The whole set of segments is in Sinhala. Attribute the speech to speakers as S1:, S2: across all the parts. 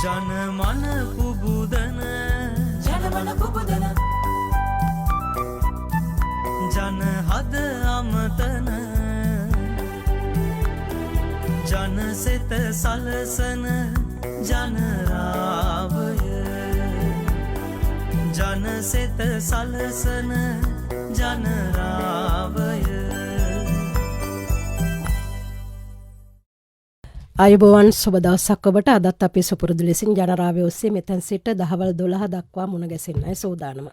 S1: ජනමන පුබුදන ජනමන පුබුදන ජනහද අමතන ජනසෙත සලසන ජනරාවය ජනසෙත සලසන ජනරාවය.
S2: ආයුබෝවන් සුබ දවසක් ඔබට. අදත් අපි සුපුරුදු ලෙසින් ජනරාවය ඔස්සේ මෙතෙන් සිට දහවල් 12 දක්වා මුණ ගැසෙන්නයි සූදානම.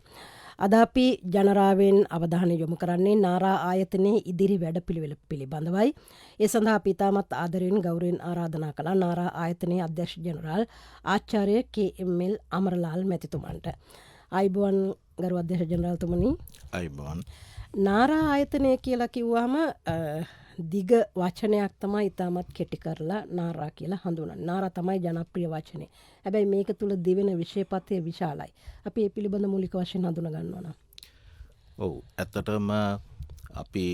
S2: අද අපි ජනරාවෙන් අවධානය යොමු කරන්නේ නාරා ආයතනයේ ඉදිරි වැඩපිළිවෙල පිළිබඳවයි. ඒ සඳහා අපි ඉතාමත් ආදරයෙන් ගෞරවයෙන් ආරාධනා කළා නාරා ආයතනයේ අධ්‍යක්ෂ ජනරාල් ආචාර්ය KML අමරලාල් මැතිතුමන්ට. ආයුබෝවන් ගරු අධ්‍යක්ෂ ජනරාල්තුමනි.
S3: ආයුබෝවන්.
S2: නාරා ආයතනය කියලා කිව්වම දිග වචනයක් තමයි ඉතාමත් කෙටි කරලා නාරා කියලා හඳුනන්නේ. නාරා තමයි ජනප්‍රිය වචනේ. හැබැයි මේක තුල දිවෙන විෂයපතය විශාලයි. අපි මේ පිළිබඳ මූලික වශයෙන් හඳුනා ගන්නවා නම්.
S3: ඔව් ඇත්තටම අපි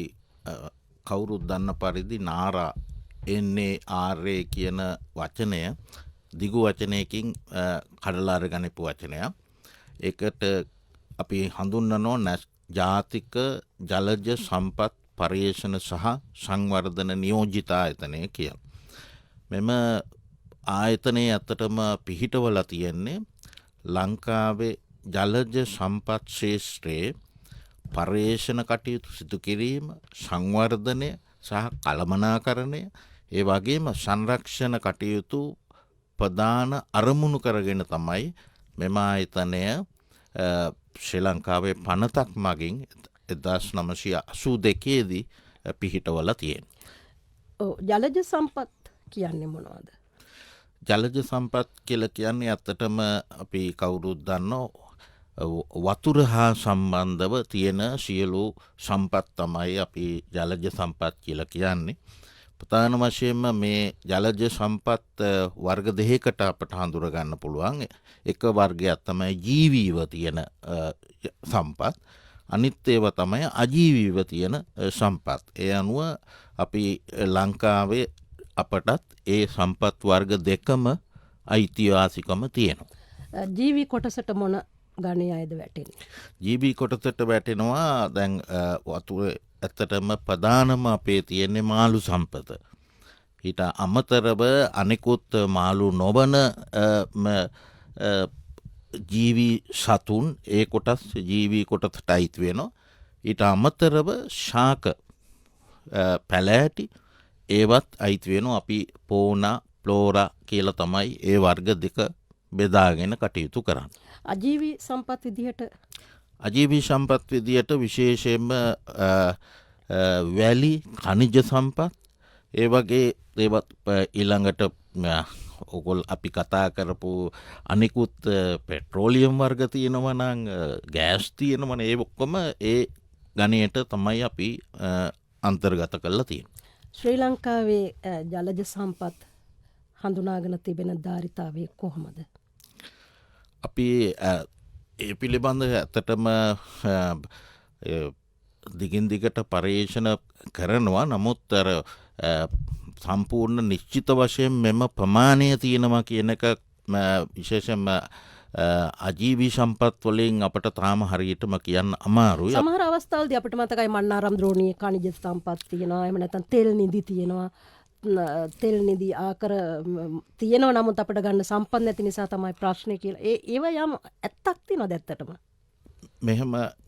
S3: කවුරුත් දන්න පරිදි නාරා NARA කියන වචනය දිගු වචනයකින් කඩලා අරගනිපු වචනයක්. ඒකට අපි හඳුන්වනවා ජාතික ජලජ සම්පත් පර්යේෂණ සහ සංවර්ධන නියෝජිත ආයතනය කියලා. මෙම ආයතනයේ ඇත්තටම පිහිටවලා තියෙන්නේ ලංකාවේ ජලජ සම්පත් ශේෂ්ත්‍රයේ පර්යේෂණ කටයුතු සිදු කිරීම, සංවර්ධනය සහ කළමනාකරණය, ඒ වගේම සංරක්ෂණ කටයුතු ප්‍රධාන අරමුණු කරගෙන තමයි මෙම ආයතනය ශ්‍රී ලංකාවේ පනතක් මගින් 1982 පිහිටවල තියෙන.
S2: ජලජ සම්පත් කියන්නේ මොනවද?
S3: ජලජ සම්පත් කියලා කියන්නේ ඇත්තටම අපි කවුරුත් දන්නවා වතුර හා සම්බන්ධව තියෙන සියලු සම්පත් තමයි අපි ජලජ සම්පත් කියලා කියන්නේ. ප්‍රධාන වශයෙන්ම මේ ජලජ සම්පත් වර්ග දෙකකට අපට හඳුර ගන්න පුළුවන්. එක වර්ගයක් තමයි ජීවීව තියෙන සම්පත්. අනිත් ඒවා තමයි අජීවීව තියෙන සම්පත්. ඒ අනුව අපි ලංකාවේ අපටත් ඒ සම්පත් වර්ග දෙකම අයිතිවාසිකම තියෙනවා.
S2: ජීවී කොටසට මොන ගණයේ අයද වැටෙන්නේ?
S3: ජීවී කොටසට වැටෙනවා දැන් වතුර ඇත්තටම ප්‍රධානම අපේ තියෙන්නේ මාළු සම්පත. ඊට අමතරව අනෙකුත් මාළු නොවන ජීවී සතුන් ඒ කොටස් ජීවී කොටසට අයිති වෙනවා. ඊට අමතරව ශාක පැලෑටි ඒවත් අයිති වෙනවා. අපි පෝනා ෆ්ලෝරා කියලා තමයි ඒ වර්ග දෙක බෙදාගෙන කටයුතු කරන්නේ.
S2: අජීවී සම්පත් විදිහට
S3: අජීවී සම්පත් විදිහට විශේෂයෙන්ම වැලි ඛනිජ සම්පත් ඒ වගේ ඒවත් ඊළඟට ඔගොල් අපි කතා කරපු අනිකුත් පෙට්‍රෝලියම් වර්ග තියෙනවා නම් ගෑස් තියෙනවා නම් ඒ ඔක්කොම ඒ ගණයට තමයි අපි අන්තර්ගත කරලා තියෙන්නේ.
S2: ශ්‍රී ලංකාවේ ජලජ සම්පත් හඳුනාගෙන තිබෙන ධාරිතාවය කොහොමද?
S3: අපි ඒ පිළිබඳ ඇත්තටම දිගින් දිගට පර්යේෂණ කරනවා. නමුත් අර සම්පූර්ණ නිශ්චිත වශයෙන් මෙම ප්‍රමාණය තියෙනවා කියන එක විශේෂයෙන්ම අජීවී සම්පත් වලින් අපට තාම හරියටම කියන්න අමාරුයි.
S2: සමහර අවස්ථාවලදී අපිට මතකයි මන්නාරම් ද්‍රෝණීය ඛනිජ සම්පත් තියෙනවා. එහෙම නැත්නම් තෙල් නිදි තියෙනවා. තෙල් නිදි ආකර තියෙනවා. නමුත් අපිට ගන්න සම්පත් නැති නිසා තමයි ප්‍රශ්නේ කියලා. ඒව යම් ඇත්තක් තියෙනවද ඇත්තටම?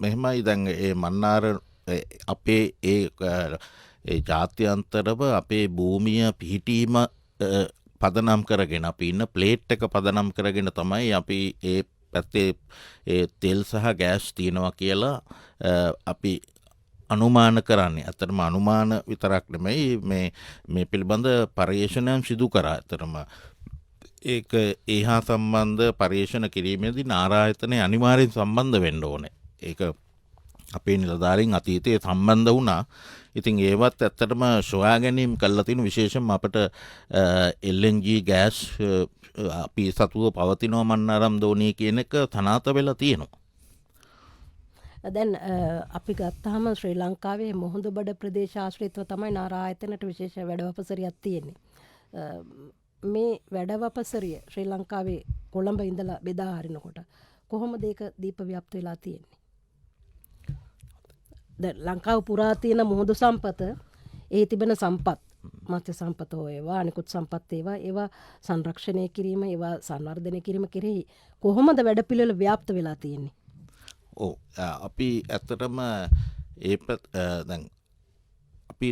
S3: මෙහෙමයි දැන් ඒ මන්නාර අපේ ඒ ජාත්‍යන්තරව අපේ භූමිය පිහිටීම පදනම් කරගෙන අපි ඉන්න ප්ලේට් එක පදනම් කරගෙන තමයි අපි ඒ පැත්තේ ඒ තෙල් සහ ගෑස් තියෙනවා කියලා අපි අනුමාන කරන්නේ. ඇත්තටම අනුමාන විතරක් නෙමෙයි මේ පිළිබඳ පර්යේෂණයන් සිදු කරා. ඇත්තටම ඒක ඒහා සම්බන්ධ පර්යේෂණ කිරීමේදී නාරා ආයතනය අනිවාර්යෙන් සම්බන්ධ වෙන්න ඕනේ. ඒක අපේ නිලධාරීන් අතීතයේ සම්බන්ධ වුණා. ඉතින් ඒවත් ඇත්තටම සොයා ගැනීම කළා තියෙන විශේෂයෙන්ම අපට LNG ගෑස් අපි සතුව පවතිනවා මන්නාරම් දෝණිය කියන එක තනාත වෙලා තියෙනවා.
S2: දැන් අපි ගත්තාම ශ්‍රී ලංකාවේ මුහුදුබඩ ප්‍රදේශ ආශ්‍රිතව තමයි නාරා ආයතනට විශේෂ වැඩවපසරියක් තියෙන්නේ. මේ වැඩවපසරිය ශ්‍රී ලංකාවේ කොළඹ ඉඳලා බෙදා හරිනකොට කොහොමද ඒක දීප ව්‍යාප්ත වෙලා තියෙන්නේ? දැන් ලංකාව පුරා තියෙන මුහුදු සම්පත, ඒ තිබෙන සම්පත්, මත්ස්‍ය සම්පත හෝ ඒවා අනිකුත් සම්පත් ඒවා සංරක්ෂණය කිරීම, ඒවා සංවර්ධනය කිරීම කෙරෙහි කොහොමද වැඩපිළිවෙල ව්‍යාප්ත වෙලා තියෙන්නේ?
S3: ඔව් අපි ඇත්තටම දැන් අපි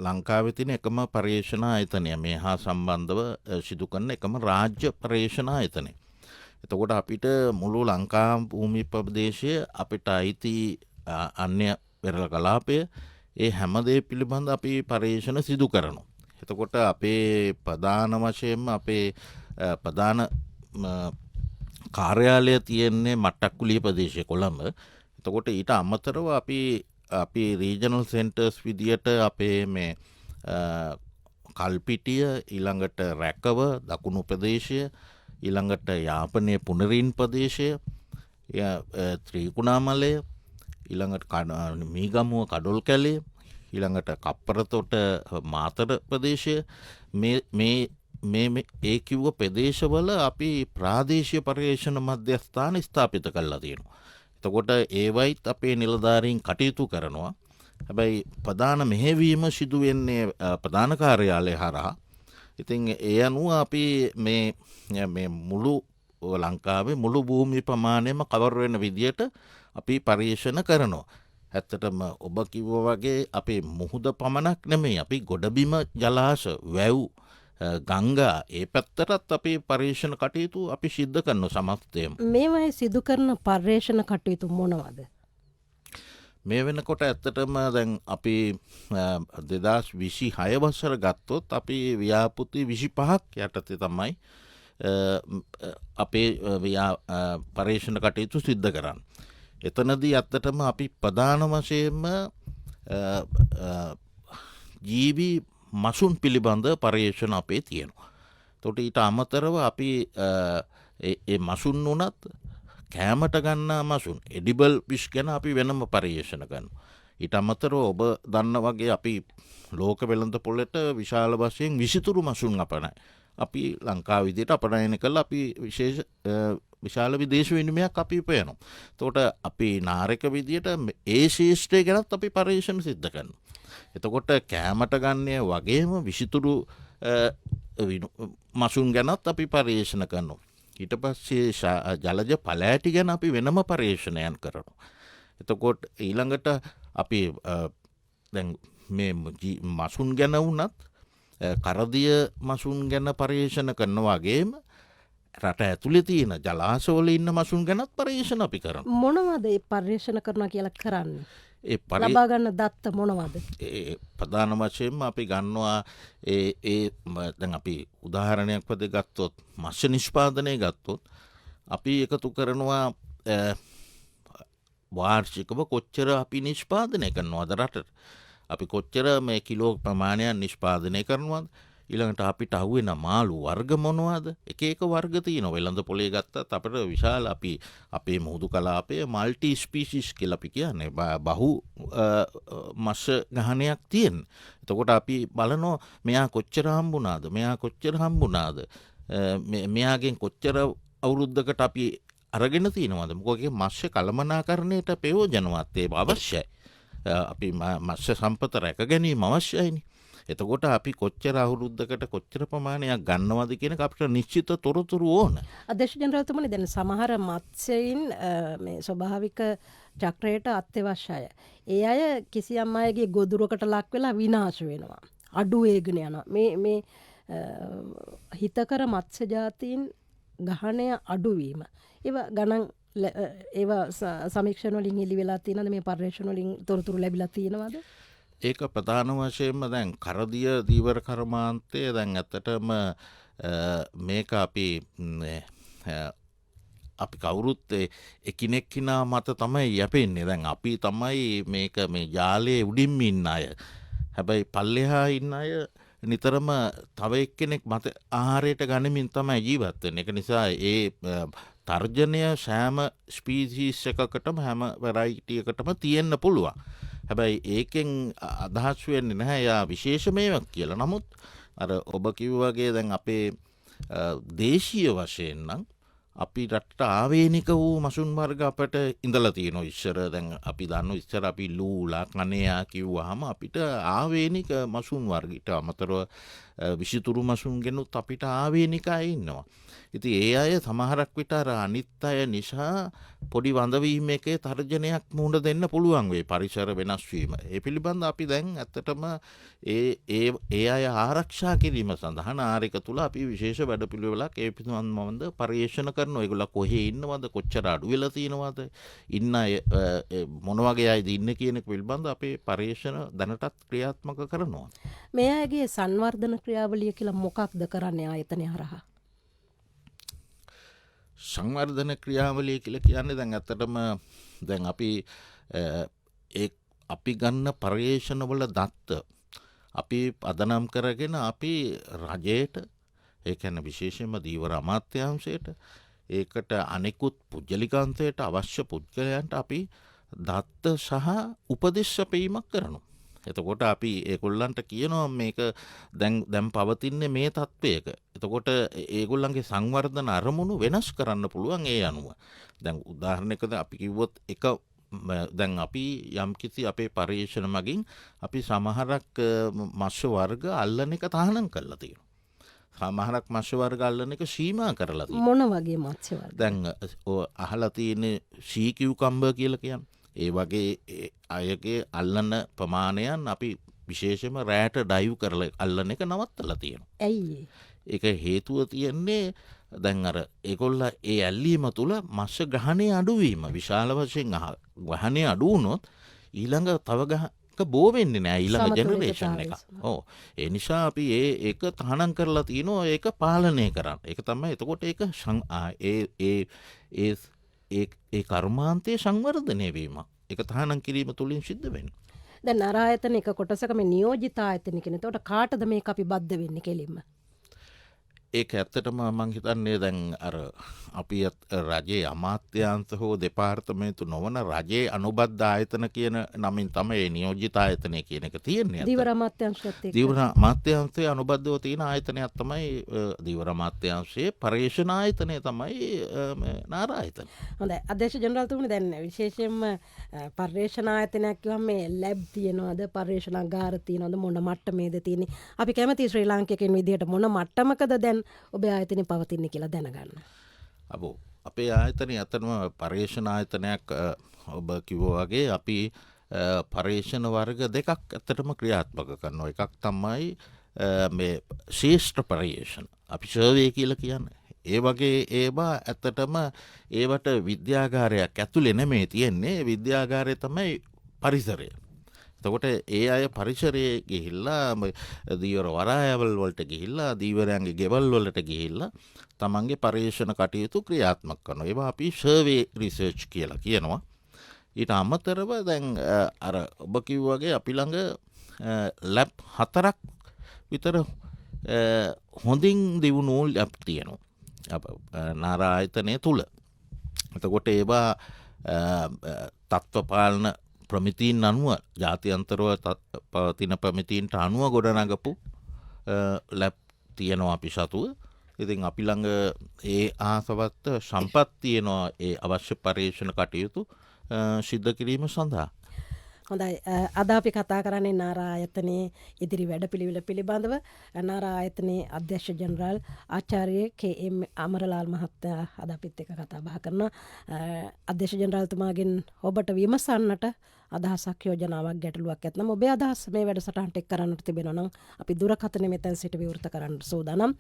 S3: ලංකාවේ තියෙන එකම පර්යේෂණ ආයතනය මේ හා සම්බන්ධව සිදු කරන එකම රාජ්‍ය පර්යේෂණ ආයතනය. එතකොට අපිට මුළු ලංකා භූමි ප්‍රදේශය අපිට අයිති අන්‍ය වෙරළ කලාපය ඒ හැමදේ පිළිබඳ අපි පර්යේෂණ සිදු කරනවා. එතකොට අපේ ප්‍රධාන වශයෙන්ම අපේ ප්‍රධාන කාර්යාලය තියෙන්නේ මට්ටක්කුලිය ප්‍රදේශය කොළඹ. එතකොට ඊට අමතරව අපි රීජනල් සෙන්ටර්ස් විදියට අපේ මේ කල්පිටිය, ඊළඟට රැකව දකුණු ප්‍රදේශය, ඊළඟට යාපනය පුනරින් ප්‍රදේශය, ත්‍රීකුණාමලය, ඊළඟට මීගමුව කඩොල් කැලේ, ඊළඟට කප්පරතොට මාතර ප්‍රදේශය, මේ ඒ කිව්ව ප්‍රදේශවල අපි ප්‍රාදේශීය පර්යේෂණ මධ්‍යස්ථාන ස්ථාපිත කරලා තියෙනවා. එතකොට ඒවයිත් අපේ නිලධාරීන් කටයුතු කරනවා. හැබැයි ප්‍රධාන මෙහෙවීම සිදු වෙන්නේ ප්‍රධාන කාර්යාලය හරහා. ඉතින් ඒ අනුව අපි මේ මුළු ලංකාවේ මුළු භූමි ප්‍රමාණයම කවර් වෙන විදියට අපි පර්යේෂණ කරනවා. ඇත්තටම ඔබ කිව්වා වගේ අපේ මුහුද පමණක් නෙමෙයි, අපි ගොඩබිම ජලාශ, වැව්, ගංගා ඒ පැත්තටත් අපි පර්යේෂණ කටයුතු අපි සිද්ධ කරන සමස්තයම.
S2: මේවායේ සිදු කරන පර්යේෂණ කටයුතු මොනවද?
S3: මේ වෙනකොට ඇත්තටම දැන් අපි 2026 වසර ගත්තොත් අපි ව්‍යාපෘති 25ක් යටතේ තමයි අපේ පර්යේෂණ කටයුතු සිද්ධ කරන්නේ. එතනදී ඇත්තටම අපි ප්‍රධාන වශයෙන්ම ජීවි මසුන් පිළිබඳ පර්යේෂණ අපේ තියෙනවා. එතකොට ඊට අමතරව අපි ඒ මසුන් වුණත් කෑමට ගන්නා මසුන්, එඩිබල් ෆිෂ් ගැන අපි වෙනම පර්යේෂණ කරනවා. ඊට අමතරව ඔබ දන්න වගේ අපි ලෝක වෙළඳ පොළට විශාල වශයෙන් විසිතුරු මසුන් අපනයි. අපි ලංකාව විදිහට අපනයන කළා අපි විශාල විදේශ විනිමයක් අපි උපයනවා. එතකොට අපි නාරක විදිහට ඒ ශේෂ්ත්‍රය ගැනත් අපි පර්යේෂණ සිද්ධ කරනවා. එතකොට කෑමට ගන්නේ වගේම විසිතුරු මසුන් ගැනත් අපි පර්යේෂණ කරනවා. ඊට පස්සේ ජලජ පළෑටි ගැන අපි වෙනම පර්යේෂණයන් කරනවා. එතකොට ඊළඟට අපි දැන් මේ මසුන් ගැන වුණත් කරදිය මසුන් ගැන පර්යේෂණ කරන වගේම රට ඇතුලේ තියෙන ජලාශවල ඉන්න මසුන් ගැනත් පර්යේෂණ අපි කරනවා.
S2: මොනවද ඒ පර්යේෂණ කරනවා කියලා කරන්නේ? ලබා ගන්න දත්ත මොනවද?
S3: ප්‍රධාන වශයෙන්ම අපි ගන්නවා දැන් අපි උදාහරණයක් වශයෙන් ගත්තොත් මත්ස්‍ය නිෂ්පාදනය ගත්තොත් අපි එකතු කරනවා වාර්ෂිකව කොච්චර අපි නිෂ්පාදනය කරනවද රටට. අපි කොච්චර මේ කිලෝ ප්‍රමාණයක් නිෂ්පාදනය කරනවද. ඊළඟට අපිට අහුවෙන මාළු වර්ග මොනවද? එක එක වර්ග තියෙනවා. වෙළඳ පොලේ ගත්තත් අපිට විශාල අපි අපේ මුහුදු කලාපයේ মালටි ස්පීෂිස් කියලා අපි කියන්නේ බහු මත්ස්‍ය ගහණයක් තියෙන. එතකොට අපි බලනවා මෙයා කොච්චර හම්බුණාද? මෙයාගෙන් කොච්චර අවුරුද්දකට අපි අරගෙන තියෙනවද? මොකද මත්ස්‍ය කළමනාකරණයට ප්‍රයෝජනවත් ඒවා අවශ්‍යයි. අපි මත්ස්‍ය සම්පත රැක ගැනීම අවශ්‍යයිනේ. එතකොට අපි කොච්චර අවුරුද්දකට කොච්චර ප්‍රමාණයක් ගන්නවද කියන එක අපිට නිශ්චිත තොරතුරු ඕන.
S2: අධ්‍යක්ෂ ජනරාල්තුමනි, දැන් සමහර මත්ස්‍යයින් මේ ස්වභාවික චක්‍රයට අත්‍යවශ්‍යයි. ඒ අය කිසියම් අයගේ ගොදුරකට ලක් වෙලා විනාශ වෙනවා. අඩු වේගන යනවා. මේ හිතකර මත්ස්‍ය ජාතීන් ගහණය අඩුවීම. ඒවා ගණන් ඒවා සමීක්ෂණ වලින් එළි වෙලා තියෙනවද? මේ පර්යේෂණ වලින් තොරතුරු ලැබිලා තියෙනවද?
S3: ඒක ප්‍රධාන වශයෙන්ම දැන් කරදිය දීවර කර්මාන්තය දැන් ඇත්තටම මේක අපි කවුරුත් එකිනෙකිනා මත තමයි යැපෙන්නේ. දැන් අපි තමයි මේක මේ ජාලයේ උඩින්ම ඉන්න අය. හැබැයි පල්ලෙහා ඉන්න අය නිතරම තව එක්කෙනෙක් මත ආහාරයට ගනිමින් තමයි ජීවත් වෙන්නේ. ඒක නිසා ඒ තර්ජනය සෑම ස්පීසීස් එකකටම හැම වෙරයිටි එකටම තියෙන්න පුළුවන්. හැබැයි ඒකෙන් අදහස් වෙන්නේ නැහැ යා විශේෂ මේවක් කියලා. නමුත් අර ඔබ කිව්වාගේ දැන් අපේ දේශීය වශයෙන් නම් අපි රටට ආවේනික වූ මසුන් වර්ග අපට ඉඳලා තියෙනවා. ඉස්සර දැන් අපි දන්නවා ඉස්සර අපි ලූලා කණයා කිව්වහම අපිට ආවේනික මසුන් වර්ගයට අමතරව විසිතුරු මසුන් ගෙනුත් අපිට ආවේනික අය ඉන්නවා. ඉතින් ඒ අය සමහරක් විට අර අනිත් අය නිසා පොඩි වඳවීම එකේ තර්ජනයක් මුහුණ දෙන්න පුළුවන් වෙයි පරිසර වෙනස් වීම. ඒ පිළිබඳ අපි දැන් ඇත්තටම ඒ අය ආරක්ෂා කිරීම සඳහා නාරික තුල අපි විශේෂ වැඩපිළිවෙලක් ඒ පිළිබඳව පරිශන කරනවා. ඒගොල්ලෝ කොහේ ඉන්නවද, කොච්චර අඩු වෙලා තියෙනවද, ඉන්න අය මොන වගේ අයද ඉන්නේ කියන එක පිළිබඳ අපේ පරිශන දැනටත් ක්‍රියාත්මක කරනවා.
S2: මේ අයගේ සංවර්ධන ක්‍රියාවලිය කියලා මොකක්ද කරන්නේ ආයතනය හරහා?
S3: සංවර්ධන ක්‍රියාවලිය කියලා කියන්නේ දැන් ඇත්තටම දැන් අපි ගන්න පර්යේෂණවල දත්ත අපි පදනම් කරගෙන අපි රජයට, ඒ කියන්නේ විශේෂයෙන්ම ධීවර අමාත්‍යාංශයට, ඒකට අනෙකුත් පුද්ගලිකාන්තයට අවශ්‍ය පුද්ගලයන්ට අපි දත්ත සහ උපදෙස් අපීමක් කරනවා. එතකොට අපි ඒගොල්ලන්ට කියනවා මේක දැන් පවතින්නේ මේ තත්ත්වයක. එතකොට ඒගොල්ලන්ගේ සංවර්ධන අරමුණු වෙනස් කරන්න පුළුවන් ඒ අනුව. දැන් උදාහරණයකට අපි කිව්වොත් දැන් අපි යම්කිසි අපේ පර්යේෂණ මගින් අපි සමහරක් මත්ස්‍ය වර්ග අල්ලන එක තහනම් කරලා තියෙනවා. සමහරක් මත්ස්‍ය වර්ග අල්ලන එක සීමා කරලා තියෙනවා.
S2: මොන වගේ මත්ස්‍ය වර්ග?
S3: දැන් අහලා තියෙන්නේ සී කියුකම්බර් කියලා කියන්නේ. ඒ වගේ අයගේ අල්ලන ප්‍රමාණයන් අපි විශේෂම රෑට ඩයිව් කරලා අල්ලන එක නවත්තලා තියෙනවා.
S2: ඇයි?
S3: ඒක හේතුව තියෙන්නේ දැන් අර ඒගොල්ල ඒ ඇල්ලීම තුළ මත්ස්‍ය ග්‍රහණය අඩුවීම. විශාල වශයෙන් ග්‍රහණය අඩු වුණොත් ඊළඟ තව ගහක බෝ වෙන්නේ නැහැ ඊළඟ ජෙනරේෂන් එක. ඔව්. ඒ නිසා අපි ඒක තහනම් කරලා තිනවා ඒක පාලනය කරන්න. ඒක තමයි එතකොට ඒක ඒ කර්මාන්තයේ සංවර්ධනය වීම. ඒක තහනම් කිරීම තුළින් සිද්ධ වෙනවා.
S2: දැන් අර ආයතන එක කොටසක මේ නියෝජිත ආයතන කියන. එතකොට කාටද මේක අපි බද්ධ වෙන්නේ කෙලින්ම?
S3: ඒක ඇත්තටම මං හිතන්නේ දැන් අර අපි රජයේ අමාත්‍යාංශ හෝ දෙපාර්තමේන්තු නොවන රජයේ අනුබද්ධ ආයතන කියන නමින් තමයි නියෝජිත ආයතනය කියන එක තියෙන්නේ.
S2: ධීවර අමාත්‍යාංශයත් එක්ක.
S3: ධීවර අමාත්‍යාංශයේ අනුබද්ධව තියෙන ආයතනයක් තමයි ධීවර අමාත්‍යාංශයේ පර්යේෂණ ආයතනය තමයි නාර ආයතන.
S2: හොඳයි. අධ්‍යක්ෂ ජනරාල්තුමනි දැන් විශේෂයෙන්ම පර්යේෂණ ආයතනයක් කියවම මේ ලැබ් තියෙනවද, පර්යේෂණාගාර තියෙනවද, මොන මට්ටමේද තියෙන්නේ? අපි කැමති ශ්‍රී ලාංකිකයන් විදිහට මොන මට්ටමකද දැන් ඔබේ ආයතනය පවතින්නේ කියලා දැනගන්න.
S3: අපේ ආයතනය අතනම පර්යේෂණ ආයතනයක් ඔබ කිව්වා වගේ අපි පර්යේෂණ වර්ග දෙකක් ඇත්තටම ක්‍රියාත්මක කරනවා. එකක් තමයි මේ ශේෂ්ඨ පර්යේෂණ. අපි සර්වේ කියලා කියන්නේ. ඒ වගේ ඒවා ඇත්තටම ඒවට විද්‍යාගාරයක් ඇතුලේ නෙමෙයි තියෙන්නේ. විද්‍යාගාරය තමයි පරිසරය. එතකොට ඒ අය පරිසරයේ ගිහිල්ලා දීවර වරායවල් වලට ගිහිල්ලා දීවරයන්ගේ ගෙවල් වලට ගිහිල්ලා තමන්ගේ පර්යේෂණ කටයුතු ක්‍රියාත්මක කරනවා. ඒවා අපි සර්වේ රිසර්ච් කියලා කියනවා. ඊට අමතරව දැන් අර ඔබ කිව්වාගේ අපි ළඟ ලැබ් 4ක් විතර හොඳින් දියුණු ලැබ් තියෙනවා නාර ආයතනය තුල. එතකොට ඒවා තත්ත්ව පාලන ප්‍රමිතීන් අනුව ජාත්‍යන්තරව පවතින ප්‍රමිතීන්ට අනුව ගොඩනගපු ලැබ් තියෙනවා අපි සතුව. ඉතින් අපි ළඟ ඒ ආසවත් සම්පත් තියෙනවා ඒ අවශ්‍ය පර්යේෂණ කටයුතු සිද්ධ කිරීම සඳහා.
S2: හොඳයි. අද අපි කතා කරන්නේ නාර ආයතනයේ ඉදිරි වැඩපිළිවෙල පිළිබඳව. නාර ආයතනයේ අධ්‍යක්ෂ ජනරාල් ආචාර්ය කේ.එම්. අමරලාල් මහත්තයා අද අපිත් එක්ක කතා බහ කරනවා. අධ්‍යක්ෂ ජනරාල්තුමාගෙන් ඔබට විමසන්නට අදහසක් යෝජනාවක් ගැටලුවක් ඇතනම් ඔබේ අදහස් මේ වැඩසටහනට එක් කරන්නට තිබෙනවා නම් අපි දුරකථන මෙතෙන් සිට විවෘත කරන්න සූදානම්.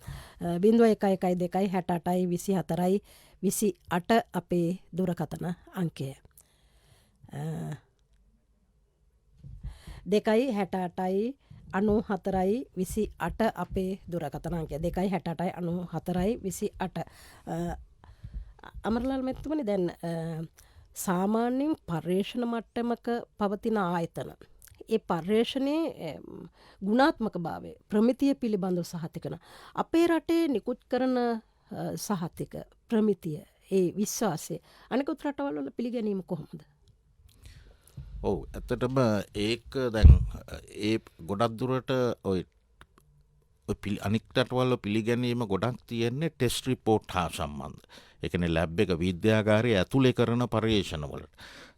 S2: 0112242428 අපේ දුරකථන අංකය. 268.94.28 අපේ දුරකථන අංකය. 268.94.28. අමරලාල් මෙතුමනි දැන් සාමාන්‍යයෙන් පර්යේෂණ මට්ටමක පවතින ආයතන. ඒ පර්යේෂණයේ ගුණාත්මක භාවය ප්‍රමිතිය පිළිබඳව සහතික කරන අපේ රටේ නිකුත් කරන සහතික ප්‍රමිතිය ඒ විශ්වාසය අනිකුත් රටවල් වල පිළිගැනීම කොහොමද?
S3: ඔව් ඇත්තටම ඒක දැන් ඒ ගොඩක් දුරට අනික් රටවල පිළිගැනීම ගොඩක් තියෙන්නේ ටෙස්ට් රිපෝට් හා සම්බන්ධ. ඒ කියන්නේ ලැබ් එක විද්‍යාගාරයේ ඇතුලේ කරන පර්යේෂණවලට.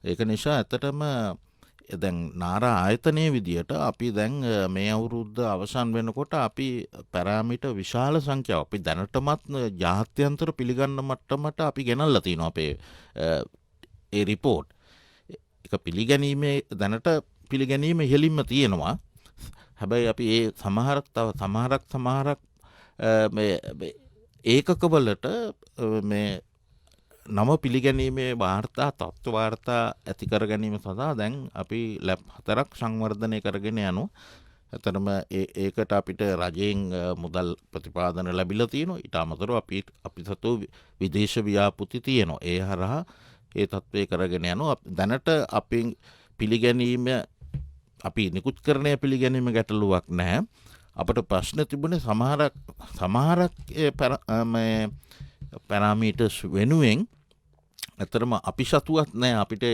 S3: ඒක නිසා ඇත්තටම දැන් නාරා ආයතනයේ විදියට අපි දැන් මේ අවුරුද්ද අවසන් වෙනකොට අපි පැරාමීටර් විශාල සංඛ්‍යාවක් අපි දැනටමත් ජාත්‍යන්තර පිළිගන්න මට්ටමට අපි ගෙනල්ලා තිනවා අපේ ඒ රිපෝට්. ඒක පිළිගැනීමේ දැනට පිළිගැනීම ඉහළින්ම තියෙනවා. හැබැයි අපි ඒ සමහරක් ඒකකවලට මේ නම පිළිගැනීමේ වාර්තා තත්ත්ව වාර්තා ඇති කර ගැනීම සඳහා දැන් අපි ලැබ් 4ක් සංවර්ධනය කරගෙන යනවා. ඇත්තටම ඒකට අපිට රජයෙන් මුදල් ප්‍රතිපාදන ලැබිලා තියෙනවා. ඊට අමතරව අපි සතු විදේශ ව්‍යාපෘති තියෙනවා. ඒ හරහා ඒ තත්ත්වය කරගෙන යනවා. දැනට අපින් පිළිගැනීම අපි නිකුත් කරණය පිළිගැනීම ගැටලුවක් නැහැ. අපට ප්‍රශ්න තිබුණේ සමහරක් පැරාමීටර්ස් වෙනුවෙන් ඇතරම අපි සතුවත් නෑ අපිට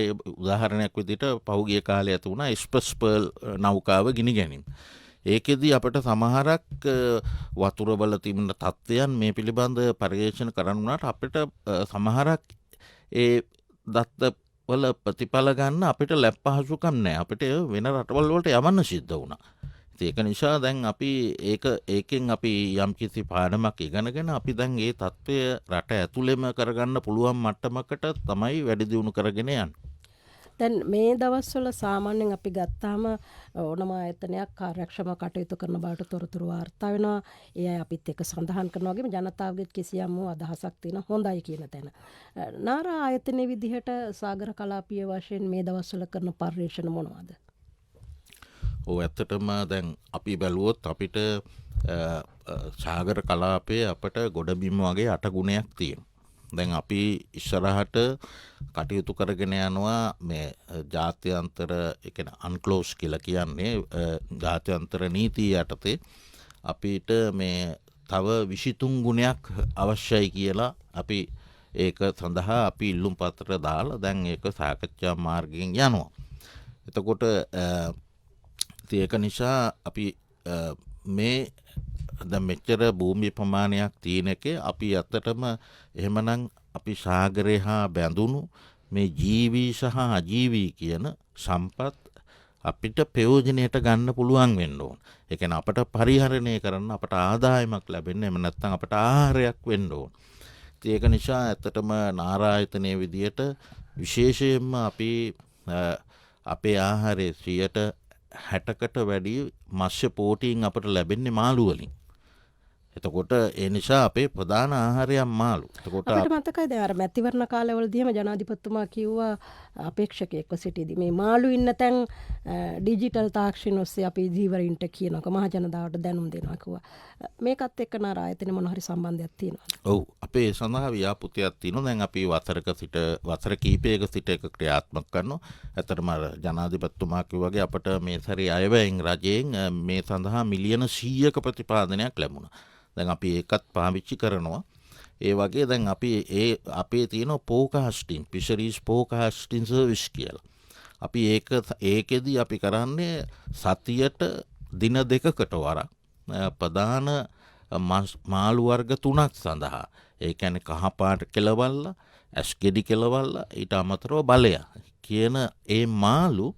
S3: උදාහරණයක් විදිහට පහුගිය කාලේ ඇති වුණා එක්ස්ප්‍රස් පර්ල් නෞකාව ගිනි ගැනීම. ඒකෙදී අපිට සමහරක් වතුරවල තිබෙන තත්ත්වයන් මේ පිළිබඳ පර්යේෂණ කරන්න උනාට අපිට සමහරක් ඒ දත්ත වල ප්‍රතිඵල ගන්න අපිට ලැබ් පහසුකම් නැහැ. අපිට වෙන රටවල් වලට යවන්න සිද්ධ වුණා. ඒක නිසා දැන් අපි ඒකෙන් අපි යම්කිසි පාඩමක් ඉගෙනගෙන අපි දැන් ඒ තත්ත්වය රට ඇතුළෙම කරගන්න පුළුවන් මට්ටමකට තමයි වැඩි දියුණු කරගෙන යන්නේ.
S2: දැන් මේ දවස්වල සාමාන්‍යයෙන් අපි ගත්තාම ඕනම ආයතනයක් කාර්යක්ෂම කටයුතු කරන බවට තොරතුරු වාර්තා වෙනවා. ඒ අය අපිත් එක්ක සඳහන් කරනවා වගේම ජනතාවගේ කිසියම් අදහසක් තියෙන හොඳයි කියන තැන. නාරා ආයතනයේ විදිහට සාගර කලාපීය වශයෙන් මේ දවස්වල කරන පර්යේෂණ මොනවද?
S3: ඇත්තටම දැන් අපි බැලුවොත් අපිට සාගර කලාපයේ අපට ගොඩබිම් වගේ 8 ගුණයක් තියෙනවා. දැන් අපි ඉස්සරහට කටයුතු කරගෙන යනවා මේ ජාත්‍යන්තර ඒ කියන්නේ අන්ක්ලෝස් කියලා කියන්නේ ජාත්‍යන්තර නීතිය යටතේ අපිට මේ තව 23 ගුණයක් අවශ්‍යයි කියලා අපි ඒක සඳහා අපි ඉල්ලුම් පත්‍ර දාලා දැන් ඒක සාකච්ඡා මාර්ගයෙන් යනවා. එතකොට ඒක නිසා අපි මේ දැන් මෙච්චර භූමි ප්‍රමාණයක් තියෙන එකේ අපි ඇත්තටම එහෙමනම් අපි සාගරේ හා බැඳුණු මේ ජීවී සහ අජීවී කියන සම්පත් අපිට ප්‍රයෝජනයට ගන්න පුළුවන් වෙන්න ඕන. ඒ කියන්නේ අපට පරිහරණය කරන්න අපට ආදායමක් ලැබෙන්න එහෙම නැත්නම් අපට ආහාරයක් වෙන්න ඕන. ඒක නිසා ඇත්තටම නාරා ආයතනයේ විදියට විශේෂයෙන්ම අපි අපේ ආහාරයේ 60%කට වැඩි මත්ස්‍ය පෝටීන් අපට ලැබෙන්නේ මාළු වලින්. එතකොට ඒ නිසා අපේ ප්‍රධාන ආහාරයක් මාළු. එතකොට
S2: අපිට මතකයිද අර මැතිවරණ කාලවලදීම ජනාධිපතිතුමා කිව්වා අපේක්ෂකයෙක්ව සිටියදී මේ මාළු ඉන්න තැන් ඩිජිටල් තාක්ෂණ ඔස්සේ අපි ජීවරින්ට කියනවා මහ ජනතාවට දැනුම් දෙනවා කිව්වා. මේකත් එක්ක නාරා ආයතන මොන හරි සම්බන්ධයක් තියෙනවද?
S3: ඔව් අපේ සඳහා ව්‍යාපෘතියක් තියෙනවා. දැන් අපි වසර කීපයක සිට එක ක්‍රියාත්මක කරනවා. ඇත්තටම ජනාධිපතිතුමා කිව්වාගේ අපට මේ සැරේ අයවැයෙන් රජයෙන් මේ සඳහා මිලියන 100ක ප්‍රතිපාදනයක් ලැබුණා. දැන් අපි ඒකත් පාවිච්චි කරනවා. ඒ වගේ දැන් අපි අපේ තියෙන පෝකාස්ටිං ෆිෂරීස් පෝකාස්ටිං සර්විස් කියලා. අපි ඒකෙදී අපි කරන්නේ සතියට දින 2කට වරක් ප්‍රධාන මාළු වර්ග 3ක් සඳහා. ඒ කියන්නේ කහපාට කෙලවල්ලා, ඇස්ගෙඩි කෙලවල්ලා, ඊට අමතරව බලය කියන ඒ මාළු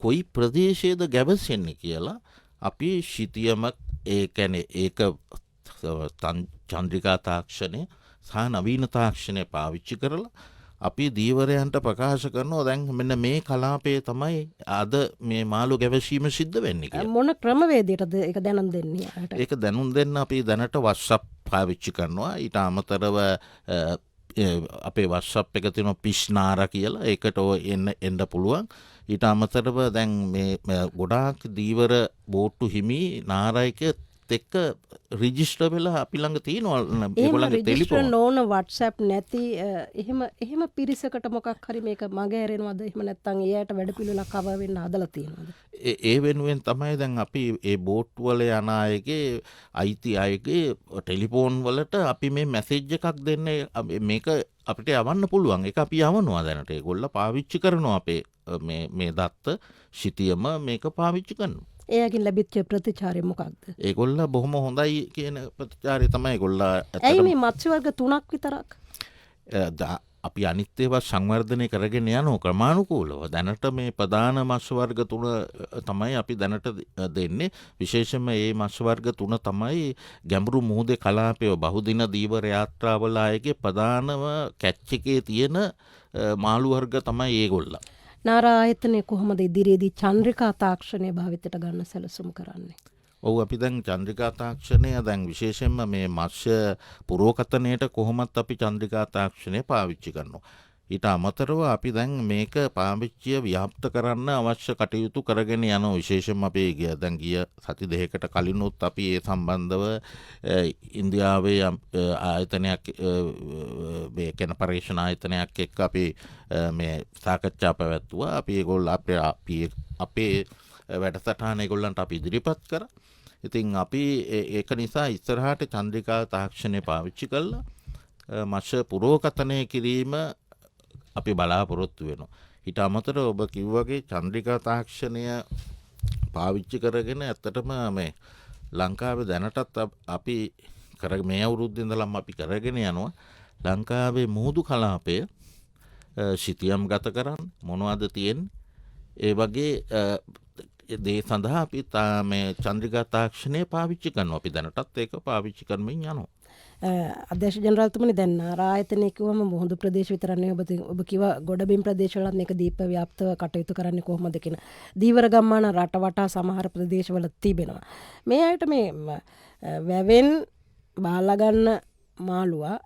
S3: කොයි ප්‍රදේශයේද ගැවසෙන්නේ කියලා අපි සිතියමක් ඒ කියන්නේ ඒක චන්ද්‍රිකා තාක්ෂණය සහ නවීන තාක්ෂණය පාවිච්චි කරලා අපි දීවරයන්ට ප්‍රකාශ කරනවා දැන් මෙන්න මේ කලාපයේ තමයි අද මේ මාළු ගැවසීම සිද්ධ වෙන්නේ කියලා.
S2: මොන ක්‍රමවේදයටද ඒක දැනුම් දෙන්නේ?
S3: ඒක දැනුම් දෙන්න අපි දැනට WhatsApp පාවිච්චි කරනවා. ඊට අමතරව අපේ WhatsApp එක තියෙනවා පිස්නාරා කියලා. ඒකට එන්න පුළුවන්. ඊට අමතරව දැන් මේ ගොඩාක් දීවර බෝට්ටු හිමි නාරයික එක්ක රිජිස්ටර් වෙලා අපි ළඟ තියෙනවා ඒගොල්ලන්ගේ ටෙලිෆෝන්
S2: නෝන WhatsApp නැති එහෙම පිරිසකට මොකක් හරි මේක මගහැරෙනවද? එහෙම නැත්නම් එයාට වැඩපිළිවෙලක් කවර් වෙන්න හදලා තියෙනවද?
S3: ඒ වෙනුවෙන් තමයි දැන් අපි ඒ බෝට් වල යන අයගේ අයිති අයගේ ටෙලිෆෝන් වලට අපි මේ මැසේජ් එකක් දෙන්නේ මේක අපිට යවන්න පුළුවන්. ඒක අපි යවනවා දැනට. ඒගොල්ලෝ පාවිච්චි කරනවා අපේ මේ දත්ත සිටියම මේක පාවිච්චි කරනවා.
S2: එයාගින් ලැබිච්ච ප්‍රතිචාරය මොකක්ද?
S3: ඒගොල්ල බොහොම හොඳයි කියන ප්‍රතිචාරය තමයි ඒගොල්ලා
S2: ඇයි මේ මත්ස්‍ය වර්ග 3ක් විතරක්?
S3: අපි අනිත් ඒවා සංවර්ධනය කරගෙන යනවා ක්‍රමානුකූලව. දැනට මේ ප්‍රධාන මත්ස්‍ය වර්ග 3 තමයි අපි දැනට දෙන්නේ. විශේෂයෙන්ම මේ මත්ස්‍ය වර්ග 3 තමයි ගැඹුරු මුහුදේ කලාපයේ බහුදින දීවර යාත්‍රාවල ආයේගේ ප්‍රධානම කැච් එකේ තියෙන මාළු වර්ග තමයි ඒගොල්ලා.
S2: නාරා ආයතනය කොහොමද ඉදිරියේදී චන්ද්‍රිකා තාක්ෂණය භාවිතයට ගන්න සැලසුම් කරන්නේ?
S3: ඔව් අපි දැන් චන්ද්‍රිකා තාක්ෂණය දැන් විශේෂයෙන්ම මේ මත්ස්‍ය පුරෝකතනයට කොහොමත් අපි චන්ද්‍රිකා තාක්ෂණය පාවිච්චි කරනවා. ඊට අමතරව අපි දැන් මේක පාවිච්චිය ව්‍යාප්ත කරන්න අවශ්‍ය කටයුතු කරගෙන යනවා. විශේෂයෙන්ම අපි දැන් ගිය සති දෙකකට කලිනුත් අපි ඒ සම්බන්ධව ඉන්දියාවේ ආයතනයක් මේ කෙන පරීක්ෂණ ආයතනයක් එක්ක අපි මේ සාකච්ඡා පැවැත්තුවා. අපි ඒගොල්ලෝ අපේ වැඩසටහන ඒගොල්ලන්ට අපි ඉදිරිපත් කරා. ඉතින් අපි ඒක නිසා ඉස්සරහට චන්ද්‍රිකා තාක්ෂණය පාවිච්චි කළා මත්ස්‍ය පුරෝකතනය කිරීම අපි බලාපොරොත්තු වෙනවා. ඊට අමතරව ඔබ කිව්වාගේ චන්ද්‍රිකා තාක්ෂණය පාවිච්චි කරගෙන ඇත්තටම මේ ලංකාවේ දැනටත් අපි මේ අවුරුද්දේ ඉඳලම අපි කරගෙන යනවා. ලංකාවේ මුහුදු කලාපය සිතියම් ගත කරන්න මොනවද තියෙන්නේ? ඒ වගේ දේ සඳහා අපි මේ චන්ද්‍රිකා තාක්ෂණය පාවිච්චි කරනවා. අපි දැනටත් ඒක පාවිච්චි කරමින් යනවා.
S2: අධ්‍යක්ෂ ජනරාල්තුමනි දැන් නාරා ආයතනය කිව්වම මුහුදු ප්‍රදේශ විතරක් නෙවෙයි ඔබ කිව්වා ගොඩබිම් ප්‍රදේශවලත් මේක දීප ව්‍යාප්තව කටයුතු කරන්නේ කොහොමද කියන. දීවර ගම්මාන රට වටා සමහර ප්‍රදේශවල තිබෙනවා. මේ අයට මේ වැවෙන් බාලා ගන්න මාළුවා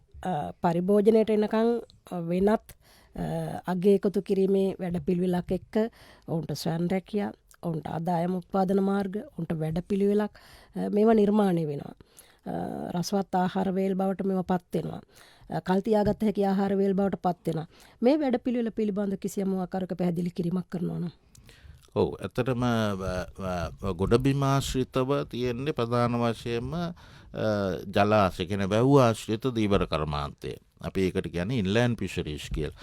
S2: පරිභෝජනයට එනකන් වෙනත් අගය එකතු කිරීමේ වැඩපිළිවෙලක් එක්ක ඔවුන්ට ස්වයං රැකියා, ඔවුන්ට ආදායම උත්පාදන මාර්ග, ඔවුන්ට වැඩපිළිවෙලක් මේවා නිර්මාණය වෙනවා. රසවත් ආහාර වේල් බවට මේවා පත් වෙනවා. කල් තියාගත හැකි ආහාර වේල් බවට පත් වෙනවා. මේ වැඩපිළිවෙල පිළිබඳ කිසියම් ආකාරයක පැහැදිලි කිරීමක් කරනවා නම්.
S3: ඔව් ඇත්තටම ගොඩබිම ආශ්‍රිතව තියෙන්නේ ප්‍රධාන වශයෙන්ම ජලාශය කියන වැව් ආශ්‍රිත දීවර කර්මාන්තය. අපි ඒකට කියන්නේ ඉන්ලෑන්ඩ් ෆිෂරීස් කියලා.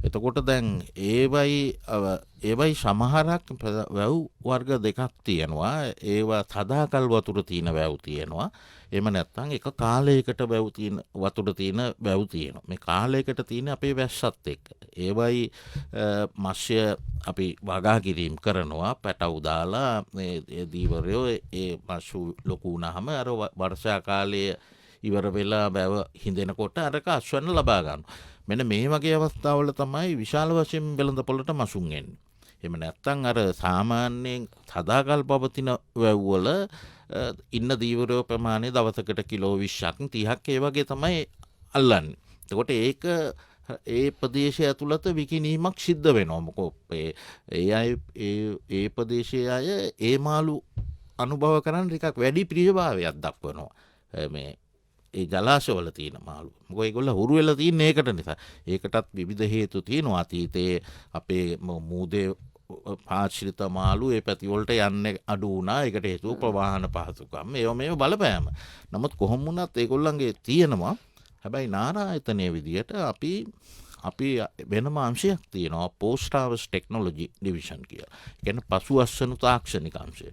S3: එතකොට දැන් ඒවයි සමහරක් වැව් වර්ග දෙකක් තියෙනවා. ඒවා සදාකල් වතුර තියෙන වැව් තියෙනවා. එහෙම නැත්නම් එක කාලයකට වතුර තියෙන වැව් තියෙනවා. මේ කාලයකට තියෙන අපේ වැස්සත් එක්ක. ඒවයි මත්ස්‍ය අපි වගා කිරීම කරනවා. පැටව් දාලා මේ දීවරයෝ ඒ මත්ස්‍ය ලොකු වුණාම අර වර්ෂා කාලයේ ඉවර වෙලා වැව හිඳෙනකොට අරක අස්වැන්න ලබා ගන්නවා. මෙන්න මේ වගේ අවස්ථාවල තමයි විශාල වශයෙන් වෙළඳපොළට මසුන් එන්නේ. එහෙම නැත්නම් අර සාමාන්‍යයෙන් සදාකල් පවතින වැව්වල ඉන්න දීවරයෝ ප්‍රමාණය දවසකට කිලෝ 20ක් 30ක් ඒ වගේ තමයි අල්ලන්නේ. එතකොට ඒක ඒ ප්‍රදේශය ඇතුළත විකිණීමක් සිද්ධ වෙනවා. මොකෝ ඒ ප්‍රදේශයේ අය ඒ මාළු අනුභව කරන්න ටිකක් වැඩි ප්‍රියභාවයක් දක්වනවා. මේ ඒ ජලාශවල තියෙන මාළු. මොකද ඒගොල්ලෝ හුරු වෙලා තියෙන ඒකට නිසා. ඒකටත් විවිධ හේතු තියෙනවා. අතීතයේ අපේ මූදේ ආශ්‍රිත මාළු ඒ පැති වලට යන්නේ අඩු වුණා. ඒකට හේතුව ප්‍රවාහන පහසුකම්. මේව බලපෑම. නමුත් කොහොම වුණත් ඒගොල්ලන්ගේ තියෙනවා. හැබැයි නාරා ආයතනයේ විදියට අපි වෙනම අංශයක් තියෙනවා post harvest technology division කියලා. ඒ කියන්නේ පසුඅස්වනු තාක්ෂණික අංශය.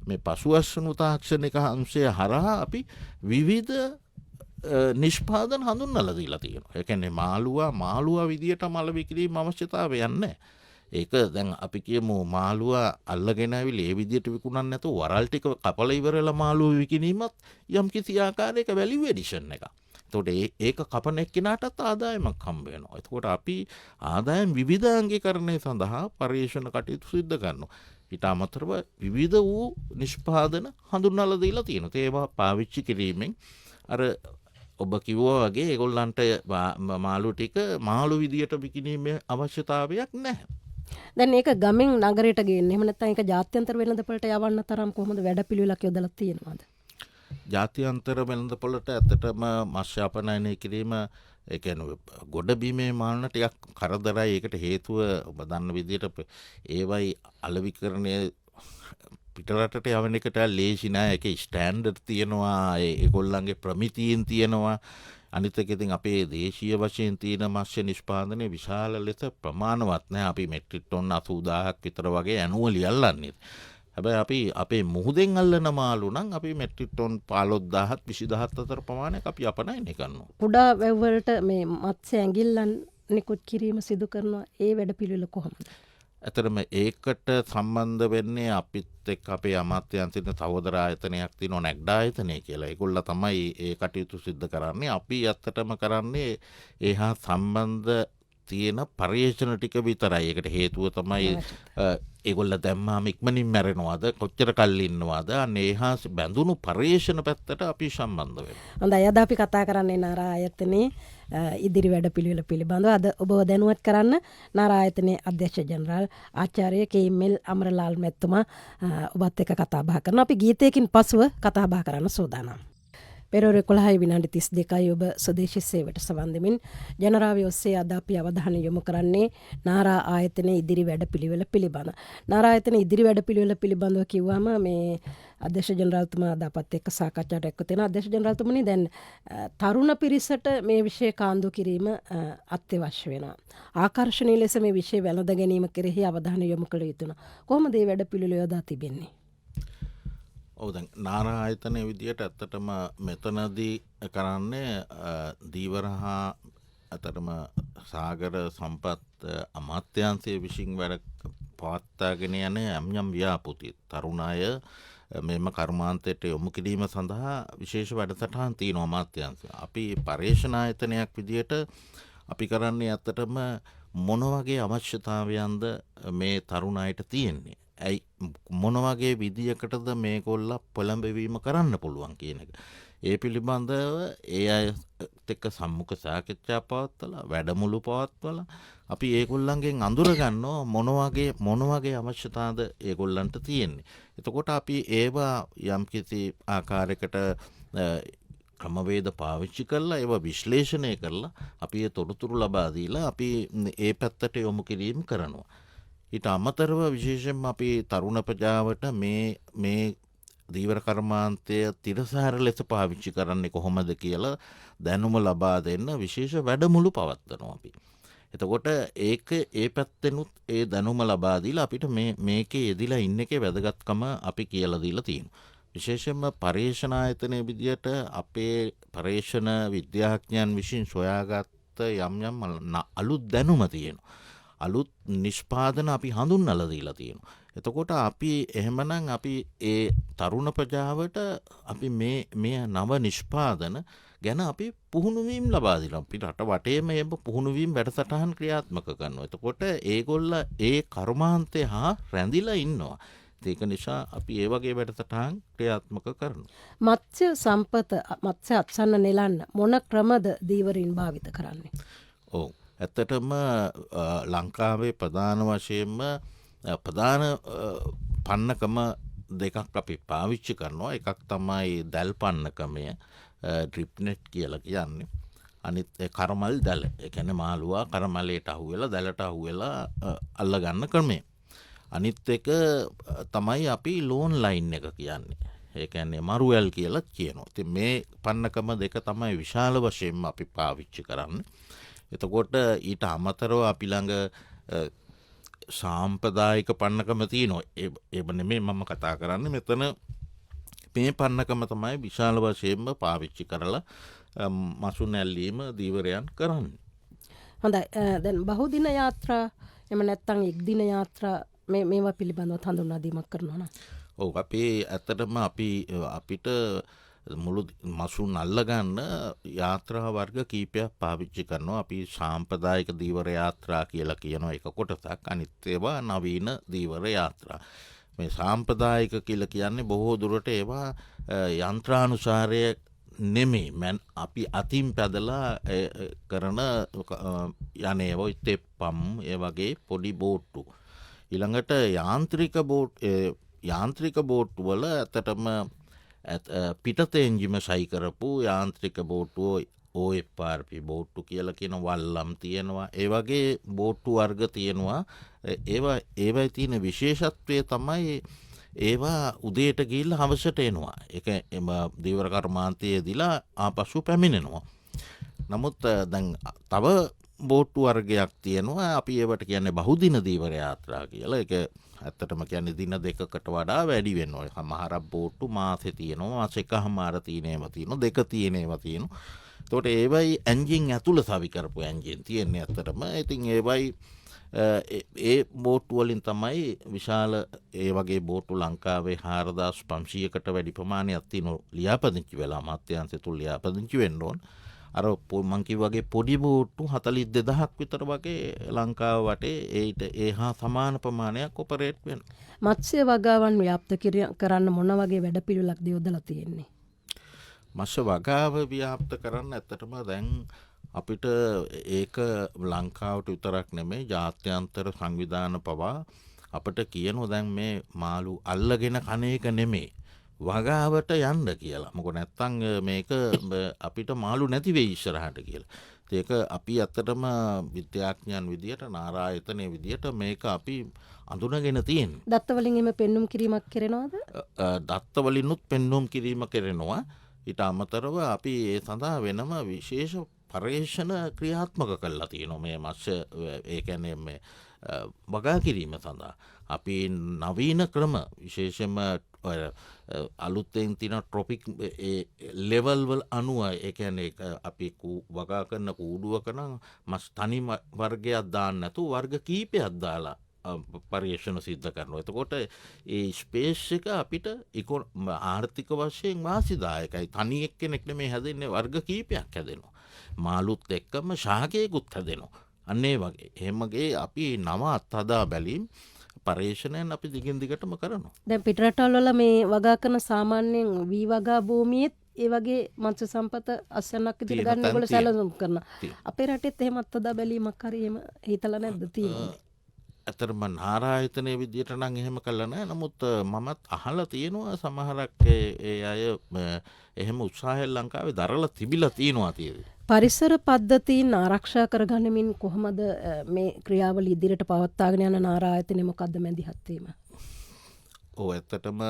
S3: මේ පසුඅස්වනු තාක්ෂණික අංශය හරහා අපි විවිධ නිෂ්පාදන හඳුන්වලා දීලා තියෙනවා. ඒ කියන්නේ මාළුවා විදියට මල විකිරීම අවශ්‍යතාවයක් නැහැ. ඒක දැන් අපි කියමු මාළුවා අල්ලගෙන ආවිල ඒ විදියට විකුණන්නේ නැතුව වරල් ටික කපලා ඉවරලා මාළුව විකිණීමත් යම් කිසි ආකාරයක වැලියු එඩිෂන් එකක්. එතකොට ඒක කපන එක්කිනාටත් ආදායමක් හම්බ වෙනවා. එතකොට අපි ආදායම් විවිධාංගීකරණය සඳහා පරිශ්‍රණ කටයුතු සිදු කරනවා. ඊට අමතරව විවිධ වූ නිෂ්පාදන හඳුන්වලා දීලා තියෙනවා. ඒවා පාවිච්චි කිරීමෙන් අර ඔබ කිව්වා වගේ ඒගොල්ලන්ට මාළු ටික මාළු විදියට විකිණීමේ අවශ්‍යතාවයක් නැහැ.
S2: දැන් ඒක ගමෙන් නගරයට ගේන්න. එහෙම නැත්නම් ඒක ජාත්‍යන්තර වෙළඳපොළට යවන්න තරම් කොහොමද වැඩපිළිවෙලක් යොදලා තියෙනවද?
S3: ජාත්‍යන්තර වෙළඳපොළට ඇත්තටම මත්ස්‍ය අපනයනය කිරීම ඒ කියන්නේ ගොඩබිමේ මාළු ටිකක් කරදරයි. ඒකට හේතුව ඔබ දන්න විදිහට ඒවයි අලෙවිකරණය පිටරටට යවන එකට ලේසි නෑ. ඒකේ ස්ටෑන්ඩඩ් තියෙනවා. ඒගොල්ලන්ගේ ප්‍රමිතීන් තියෙනවා. අනිත් එක ඉතින් අපේ දේශීය වශයෙන් තියෙන මත්ස්‍ය නිෂ්පාදනයේ විශාල ලෙස ප්‍රමාණවත් නෑ. අපි මෙට්‍රික් ටොන් 80000ක් විතර වගේ ඇනුවලි අල්ලන්නේ. හැබැයි අපි අපේ මුහුදෙන් අල්ලන මාළු නම් අපි මෙට්‍රික් ටොන් 15000ත් 20000ත් අතර ප්‍රමාණයක් අපි අපනයනය කරනවා.
S2: කුඩා වැව්වලට මේ මත්ස්‍ය ඇඟිල්ලන් නිකුත් කිරීම සිදු කරනවා. ඒ වැඩපිළිවෙල කොහොමද?
S3: ඇතරම ඒකට සම්බන්ධ වෙන්නේ අපිත් එක් අපේ අමාත්‍යන්තින සහෝදර ආයතනයක් තියෙනවා නැග්ඩා ආයතනය කියලා. ඒගොල්ලෝ තමයි ඒ කටයුතු සිද්ධ කරන්නේ. අපි ඇත්තටම කරන්නේ ඒ හා සම්බන්ධ තියෙන පර්යේෂණ ටික විතරයි. ඒකට හේතුව තමයි ඒගොල්ල දැම්මාම ඉක්මනින් මැරෙනවාද කොච්චර කල් ඉන්නවාද අන්න ඒ හා බැඳුණු පර්යේෂණ පැත්තට අපි සම්බන්ධ වෙනවා.
S2: හොඳයි, අද අපි කතා කරන්නේ නාරා ආයතනයේ ඉදිරි වැඩපිළිවෙල පිළිබඳව. අද ඔබව දැනුවත් කරන්න නාරා ආයතනයේ අධ්‍යක්ෂ ජනරාල් ආචාර්ය කේ.එම්.එල්. අමරලාල් මැතිතුමා ඔබත් එක්ක කතා බහ කරනවා. අපි ගීතයකින් පසුව කතා බහ කරන්න සූදානම්. පෙරවරු 11:32 ඔබ ස්වදේශී සේවයට සවන් දෙමින් ජනරාවය ඔස්සේ අද අපි අවධානය යොමු කරන්නේ නාරා ආයතනයේ ඉදිරි වැඩපිළිවෙල පිළිබඳ. නාරා ආයතනයේ ඉදිරි වැඩපිළිවෙල පිළිබඳව කිව්වම මේ අධ්‍යක්ෂ ජනරාල්තුමා අදපත් එක්ක සාකච්ඡාට එක්ව තියෙනවා. අධ්‍යක්ෂ ජනරාල්තුමනි, දැන් තරුණ පිරිසට මේ විෂය කාන්දු කිරීම අත්‍යවශ්‍ය වෙනවා. ආකර්ෂණීය ලෙස මේ විෂය වැළඳ ගැනීම කෙරෙහි අවධානය යොමු කළ යුතුයි. කොහොමද මේ වැඩපිළිවෙල යොදා තිබෙන්නේ?
S3: ඔව්, නාරා ආයතනය විදියට ඇත්තටම මෙතනදී කරන්නේ දීවර හා ඇත්තටම සාගර සම්පත් අමාත්‍යාංශය විසින් වැඩ පවත්වාගෙන යන යම් ව්‍යාපෘති තරුණ අය මෙම කර්මාන්තයට යොමු කිරීම සඳහා විශේෂ වැඩසටහන් තියෙනවා අමාත්‍යාංශය. අපි පර්යේෂණ ආයතනයක් විදියට අපි කරන්නේ ඇත්තටම මොන වගේ අවශ්‍යතාවයන්ද මේ තරුණ අයට තියෙන්නේ. ඇයි මොන වගේ විදියකටද මේගොල්ල පොළඹවීම කරන්න පුළුවන් කියන එක. ඒ පිළිබඳව ඒ අයත් එක්ක සම්මුඛ සාකච්ඡා පවත්වලා වැඩමුළු පවත්වලා අපි ඒගොල්ලන්ගෙන් අඳුරගන්නවා මොන වගේ අවශ්‍යතාවද ඒගොල්ලන්ට තියෙන්නේ. එතකොට අපි ඒවා යම්කිසි ආකාරයකට ක්‍රමවේද පාවිච්චි කරලා ඒවා විශ්ලේෂණය කරලා අපි ඒ තොරතුරු ලබා දීලා අපි ඒ පැත්තට යොමු කිරීම කරනවා. ඊට අමතරව විශේෂයෙන්ම අපි තරුණ ප්‍රජාවට මේ දීවර කර්මාන්තය තිරසාර ලෙස පාවිච්චි කරන්නේ කොහොමද කියලා දැනුම ලබා දෙන්න විශේෂ වැඩමුළු පවත්වනවා අපි. එතකොට ඒ පැත්තෙනුත් ඒ දැනුම ලබා දීලා අපිට මේකේ යෙදිලා ඉන්න එකේ වැදගත්කම අපි කියලා දීලා තියෙනවා. විශේෂයෙන්ම පර්යේෂණ ආයතනයේ විදියට අපේ පර්යේෂණ විද්‍යාඥයන් විසින් සොයාගත්ත යම් අලුත් දැනුම තියෙනවා. අලුත් නිෂ්පාදන අපි හඳුන්වලා දීලා තියෙනවා. එතකොට අපි එහෙමනම් අපි ඒ තරුණ ප්‍රජාවට අපි මේ නව නිෂ්පාදන ගැන අපි පුහුණුවීම් ලබා දෙනවා. අපි රට වටේම මේ පුහුණුවීම් වැඩසටහන් ක්‍රියාත්මක කරනවා. එතකොට ඒගොල්ල ඒ කර්මාන්තය හා රැඳිලා ඉන්නවා. ඒක නිසා අපි ඒ වගේ වැඩසටහන් ක්‍රියාත්මක කරනවා.
S2: මත්ස්‍ය සම්පත මත්ස්‍ය අත්සන්න නෙලන්න මොන ක්‍රමද දීවරින් භාවිත කරන්නේ?
S3: ඔව්, ඇත්තටම ලංකාවේ ප්‍රධාන වශයෙන්ම ප්‍රධාන පන්නකම දෙකක් අපි පාවිච්චි කරනවා. එකක් තමයි දැල් පන්නකමය, ඩ්‍රිප්නෙට් කියලා කියන්නේ. අනිත් කරමල් දැල. ඒ කියන්නේ මාළුවා කරමලයට අහුවෙලා දැලට අහුවෙලා අල්ලගන්න ක්‍රමය. අනිත් එක තමයි අපි ලෝන් ලයින් එක කියන්නේ. ඒ කියන්නේ මරුවැල් කියලා කියනවා. ඉතින් මේ පන්නකම දෙක තමයි විශාල වශයෙන්ම අපි පාවිච්චි කරන්නේ. එතකොට ඊට අමතරව අපි ළඟ සාම්ප්‍රදායික පන්නකම තියෙනවා. ඒ නෙමෙයි මම කතා කරන්නේ. මෙතන මේ පන්නකම තමයි විශාල වශයෙන්ම පාවිච්චි කරලා මසුන් ඇල්ලීම දීවරයන් කරන්නේ.
S2: හොඳයි. දැන් බහුදින යාත්‍රා එම නැත්තම් එක් දින යාත්‍රා මේවා පිළිබඳව හඳුන්වා දීමක් කරනවා නම්.
S3: ඔව්, අපි ඇත්තටම අපිට මුළු මසුන් අල්ලගන්න යාත්‍රා වර්ග කීපයක් පාවිච්චි කරනවා. අපි සාම්ප්‍රදායික දීවර යාත්‍රා කියලා කියනවා එක කොටසක්. අනිත් ඒවා නවීන දීවර යාත්‍රා. මේ සාම්ප්‍රදායික කියලා කියන්නේ බොහෝ දුරට ඒවා යන්ත්‍රානුසාරය නෙමෙයි. අපි අතින් පැදලා කරන යන්නේවෝ තෙප්පම් ඒ වගේ පොඩි බෝට්ටු. ඊළඟට යාන්ත්‍රික බෝට්ටු වල ඇත්තටම පිටත එන්ජිම සයි කරපු යාන්ත්‍රික බෝට්ටුව OFRP බෝට්ටු කියලා කියන වල්ලම් තියෙනවා. ඒ වගේ බෝට්ටු වර්ග තියෙනවා. ඒවයි තියෙන විශේෂත්වය තමයි ඒවා උදේට ගිහිල්ලා හවසට එනවා. ඒක එම දීවර කර්මාන්තයේදීලා ආපසු පැමිණෙනවා. නමුත් දැන් තව බෝට්ටු වර්ගයක් තියෙනවා අපි ඒවට කියන්නේ බහුදින දීවර යාත්‍රා කියලා. ඒක ඇත්තටම කියන්නේ දින දෙකකට වඩා වැඩි වෙනවා. සමහරක් බෝට්ටු මාසෙ තියෙනවා, මාස එකමාර තියෙනේම තියෙනවා, දෙක තියෙනේම තියෙනවා. එතකොට ඒවයි එන්ජින් ඇතුළ සවි කරපු එන්ජින් තියෙන්නේ ඇත්තටම. ඉතින් ඒවයි ඒ බෝට්ටු වලින් තමයි විශාල ඒ වගේ බෝට්ටු ලංකාවේ 4500කට වැඩි ප්‍රමාණයක් තියෙන ලියාපදිංචි වෙලා අමාත්‍යාංශය තුල ලියාපදිංචි වෙන්න ඕන. අර මං කිව්වාගේ පොඩි බෝට්ටු 42000ක් විතර වගේ ලංකාව වටේ ඒට හා සමාන ප්‍රමාණයක් ඔපරේට් වෙනවා.
S2: මත්ස්‍ය වගාවන් ව්‍යාප්ත කරන්න මොන වගේ වැඩපිළිවෙලක්ද යොදලා තියෙන්නේ?
S3: මත්ස්‍ය වගාව ව්‍යාප්ත කරන්න ඇත්තටම දැන් අපිට ඒක ලංකාවට විතරක් නෙමෙයි ජාත්‍යන්තර සංවිධාන පවා අපිට කියනවා දැන් මේ මාළු අල්ලගෙන කන එක නෙමෙයි වගාවට යන්න කියලා. මොකද නැත්තම් මේක අපිට මාළු නැති වෙයි ඉස්සරහට කියලා. ඒක අපි ඇත්තටම විද්‍යාඥයන් විදියට නාරායතනයේ විදියට මේක අපි අඳුනගෙන තියෙනවා.
S2: දත්ත වලින් එමෙ පෙන්눔 කිරීමක් කරනවද?
S3: දත්ත වලිනුත් පෙන්눔 කිරීම කරනවා. ඊට අමතරව අපි ඒ සඳහා වෙනම විශේෂ පර්යේෂණ ක්‍රියාත්මක කරලා තියෙනවා මේ මත්ස්‍ය ඒ කියන්නේ මේ වගා කිරීම සඳහා. අපි නවීන ක්‍රම විශේෂයෙන්ම අලුතෙන් තියෙන ට්‍රොපික් ලෙවල් වල අනුව ඒ කියන්නේ අපි වගා කරන කූඩුවක නම් මස් තනි වර්ගයක් දාන්න නැතුව වර්ග කීපයක් දාලා පර්යේෂණ සිද්ධ කරනවා. එතකොට ඒ ස්පේස් එක අපිට ආර්ථික වශයෙන් වාසිදායකයි. තනි එක්කෙනෙක් නෙමෙයි හැදෙන්නේ වර්ග කීපයක් හැදෙනවා. මාළුත් එක්කම ශාකයකුත් හැදෙනවා. අන්න ඒ වගේ. එහෙමගේ අපි නව අත්හදා බැලීම් පර්යේෂණයන් අපි දිගින් දිගටම කරනවා.
S2: දැන් පිටරටවල වල මේ වගා කරන සාමාන්‍යයෙන් වී වගා භූමියෙත් ඒ වගේ මත්ස්‍ය සම්පත අස්වැන්නක් ඉදිරියට ගන්න ඒගොල්ලෝ සැලසුම් කරනවා. අපේ රටෙත් එහෙම අත්හදා බැලීමක් හරි එහෙම හිතලා නැද්ද තියෙන්නේ?
S3: ඇතරම නාරායතනය විදියට නම් එහෙම කළා නෑ. නමුත් මමත් අහලා තියෙනවා සමහරක් ඒ අය එහෙම උත්සාහය ලංකාවේ දරලා තිබිලා තියෙනවා තියෙන්නේ.
S2: පරිසර පද්ධතීන් ආරක්ෂා කරගන්නමින් කොහොමද මේ ක්‍රියාවල ඉදිරියට පවත්වාගෙන යන නාරායතනය මොකද්ද මැදිහත් වීම?
S3: ඔව් ඇත්තටම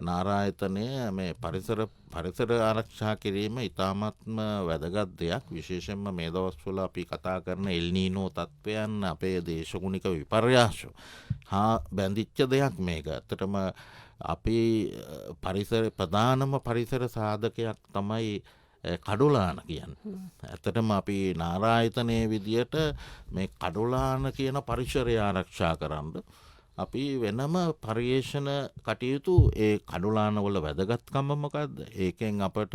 S3: නාරායතනය මේ පරිසර ආරක්ෂා කිරීම ඉතාමත්ම වැදගත් දෙයක්. විශේෂයෙන්ම මේ දවස්වල අපි කතා කරන එල් නීනෝ තත්ත්වයන් අපේ දේශගුණික විපර්යාස හා බැඳිච්ච දෙයක් මේක. ඇත්තටම අපි ප්‍රධානම පරිසර සාධකයක් තමයි කඩුලාන කියන්නේ. ඇත්තටම අපි නාරායතනයේ විදියට මේ කඩුලාන කියන පරිසරය ආරක්ෂා කරන්න අපි වෙනම පර්යේෂණ කටයුතු ඒ කඩුලානවල වැදගත්කම මොකක්ද? ඒකෙන් අපට